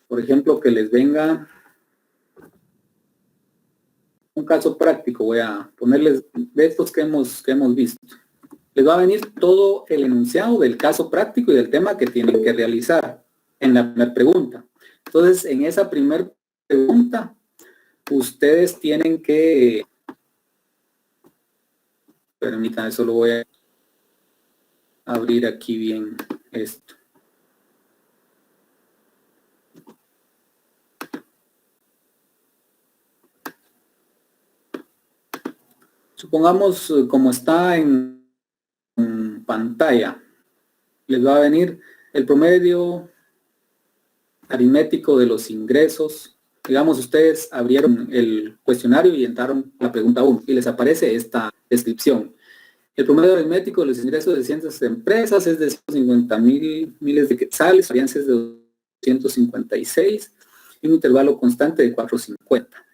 Por ejemplo, que les venga un caso práctico. Voy a ponerles de estos que hemos visto. Les va a venir todo el enunciado del caso práctico y del tema que tienen que realizar en la primera pregunta. Entonces, en esa primera pregunta, ustedes tienen que... Permítanme, solo voy a abrir aquí bien esto. Supongamos, como está en pantalla, les va a venir el promedio aritmético de los ingresos. Digamos, ustedes abrieron el cuestionario y entraron la pregunta 1 y les aparece esta descripción. El promedio aritmético de los ingresos de ciertas empresas es de 150,000 miles de quetzales, varianzas de 256 y un intervalo constante de 450.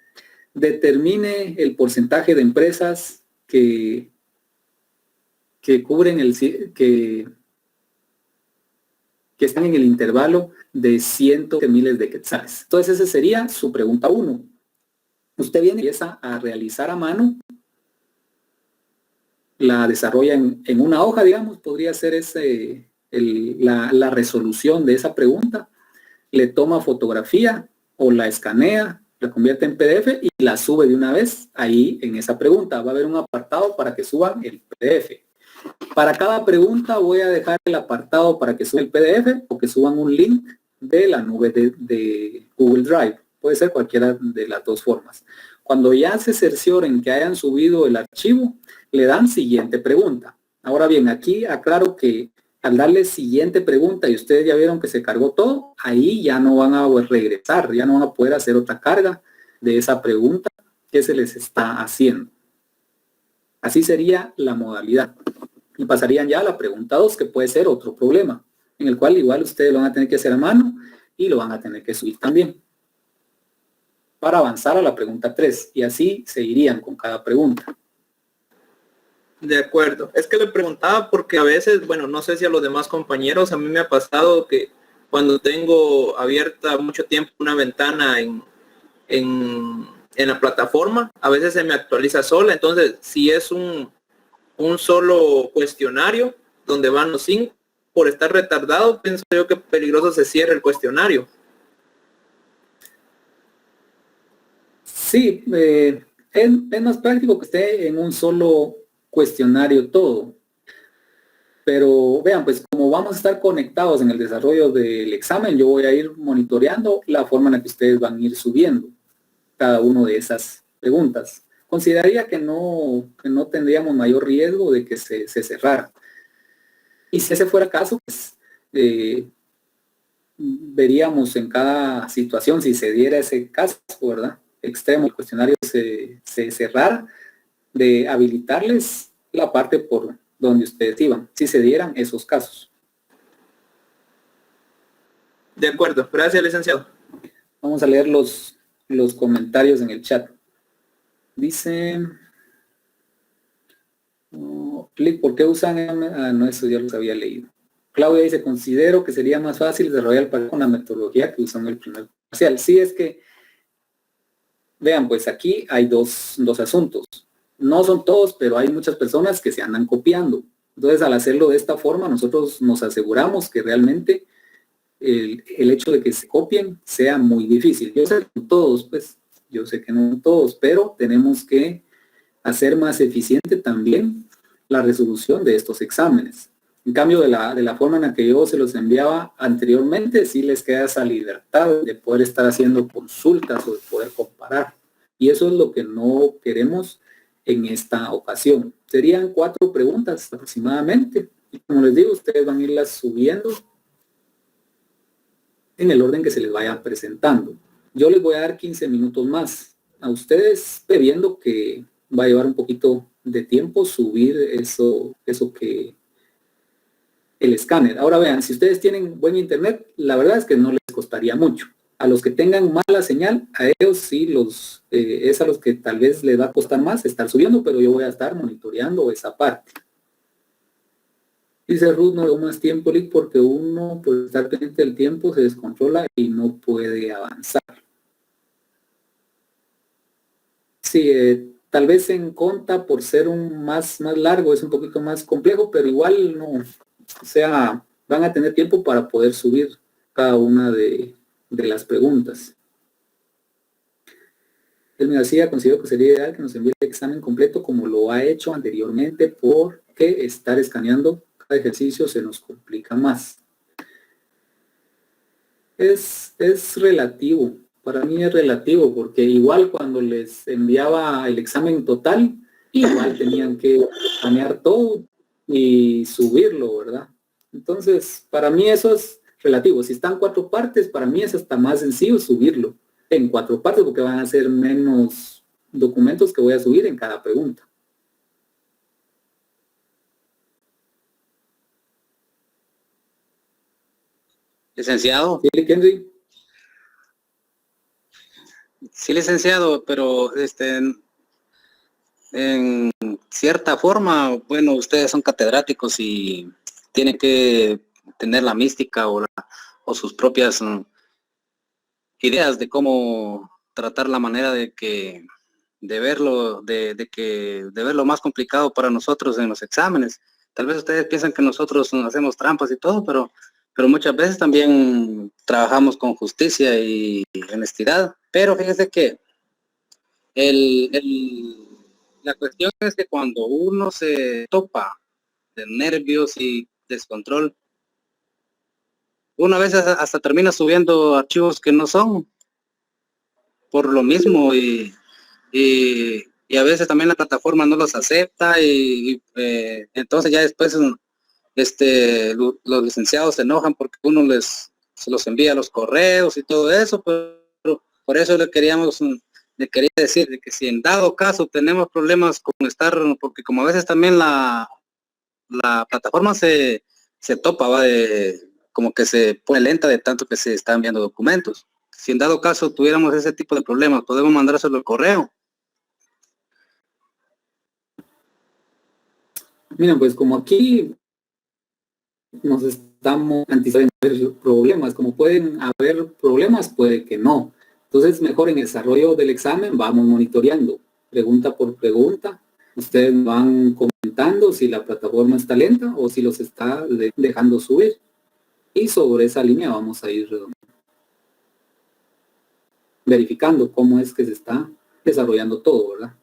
Determine el porcentaje de empresas que cubren que están en el intervalo de 100 miles de quetzales. Entonces esa sería su pregunta 1. Usted viene y empieza a realizar a mano, la desarrolla en una hoja, digamos, podría ser la resolución de esa pregunta, le toma fotografía o la escanea, la convierte en PDF y la sube de una vez ahí en esa pregunta. Va a haber un apartado para que suban el PDF. Para cada pregunta voy a dejar el apartado para que suban el PDF o que suban un link de la nube de Google Drive. Puede ser cualquiera de las dos formas. Cuando ya se cercioren que hayan subido el archivo, le dan siguiente pregunta. Ahora bien, aquí aclaro que al darle siguiente pregunta y ustedes ya vieron que se cargó todo, ahí ya no van a regresar, ya no van a poder hacer otra carga de esa pregunta que se les está haciendo. Así sería la modalidad. Y pasarían ya a la pregunta 2, que puede ser otro problema, en el cual igual ustedes lo van a tener que hacer a mano y lo van a tener que subir también, para avanzar a la pregunta 3. Y así seguirían con cada pregunta. De acuerdo. Es que le preguntaba porque a veces, bueno, no sé si a los demás compañeros, a mí me ha pasado que cuando tengo abierta mucho tiempo una ventana en la plataforma, a veces se me actualiza sola. Entonces, si es un solo cuestionario donde van los 5, por estar retardado, pienso yo que peligroso se cierre el cuestionario. Sí, es más práctico que esté en un solo cuestionario todo. Pero vean, pues como vamos a estar conectados en el desarrollo del examen, yo voy a ir monitoreando la forma en la que ustedes van a ir subiendo cada una de esas preguntas. Consideraría que no tendríamos mayor riesgo de que se cerrara. Y si ese fuera el caso, pues veríamos en cada situación si se diera ese caso, ¿verdad? Extremo, el cuestionario se cerrara, de habilitarles la parte por donde ustedes iban, si se dieran esos casos. De acuerdo. Gracias, licenciado. Vamos a leer los comentarios en el chat. Dice, ¿por qué usan? No, eso ya los había leído. Claudia dice, considero que sería más fácil desarrollar con la metodología que usan el primer parcial. Sí, es que, vean, pues aquí hay dos asuntos. No son todos, pero hay muchas personas que se andan copiando. Entonces, al hacerlo de esta forma, nosotros nos aseguramos que realmente el hecho de que se copien sea muy difícil. Yo sé que no todos, pues, yo sé que no todos, pero tenemos que hacer más eficiente también la resolución de estos exámenes. En cambio, de la forma en la que yo se los enviaba anteriormente, sí les queda esa libertad de poder estar haciendo consultas o de poder comparar. Y eso es lo que no queremos en esta ocasión. Serían 4 preguntas aproximadamente. Y como les digo, ustedes van a irlas subiendo en el orden que se les vaya presentando. Yo les voy a dar 15 minutos más a ustedes, previendo que va a llevar un poquito de tiempo subir eso que el escáner. Ahora vean, si ustedes tienen buen internet, la verdad es que no les costaría mucho. A los que tengan mala señal, a ellos sí es a los que tal vez les va a costar más estar subiendo, pero yo voy a estar monitoreando esa parte. Dice Ruth, no llevo más tiempo, Lick, porque uno por estar pendiente del tiempo se descontrola y no puede avanzar. Sí, tal vez en conta por ser un más largo es un poquito más complejo, pero igual no, o sea, van a tener tiempo para poder subir cada una de las preguntas. El García considero que sería ideal que nos envíe el examen completo como lo ha hecho anteriormente, porque estar escaneando cada ejercicio se nos complica más. Es relativo. Para mí es relativo, porque igual cuando les enviaba el examen total, igual tenían que escanear todo y subirlo, ¿verdad? Entonces, para mí eso es relativo. Si están 4 partes, para mí es hasta más sencillo subirlo en 4 partes, porque van a ser menos documentos que voy a subir en cada pregunta. Licenciado. ¿Sí, Henry? Sí, licenciado, pero en cierta forma, bueno, ustedes son catedráticos y tienen que tener la mística o sus propias ideas de cómo tratar la manera de verlo más complicado para nosotros en los exámenes. Tal vez ustedes piensan que nosotros hacemos trampas y todo, pero muchas veces también trabajamos con justicia y honestidad. Pero fíjese que la cuestión es que cuando uno se topa de nervios y descontrol, uno a veces hasta termina subiendo archivos que no son por lo mismo y a veces también la plataforma no los acepta y entonces ya después los licenciados se enojan porque uno se los envía a los correos y todo eso, pero por eso le quería decir de que si en dado caso tenemos problemas con porque como a veces también la plataforma se topa, como que se pone lenta de tanto que se están enviando documentos. Si en dado caso tuviéramos ese tipo de problemas, podemos mandárselo al correo. Miren, pues como aquí nos estamos anticipando problemas, como pueden haber problemas, puede que no. Entonces, mejor en el desarrollo del examen vamos monitoreando, pregunta por pregunta. Ustedes van comentando si la plataforma está lenta o si los está dejando subir. Y sobre esa línea vamos a ir verificando cómo es que se está desarrollando todo, ¿verdad?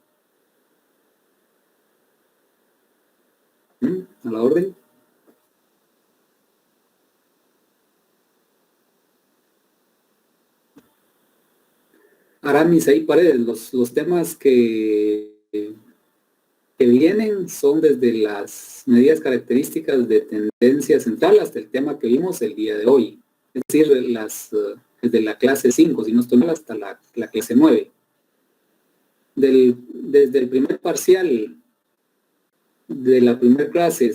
A la orden. Aramis ahí Paredes, los temas que vienen son desde las medidas características de tendencia central hasta el tema que vimos el día de hoy. Es decir, desde la clase 5, si no estoy mal, hasta la clase 9. Desde el primer parcial de la primera clase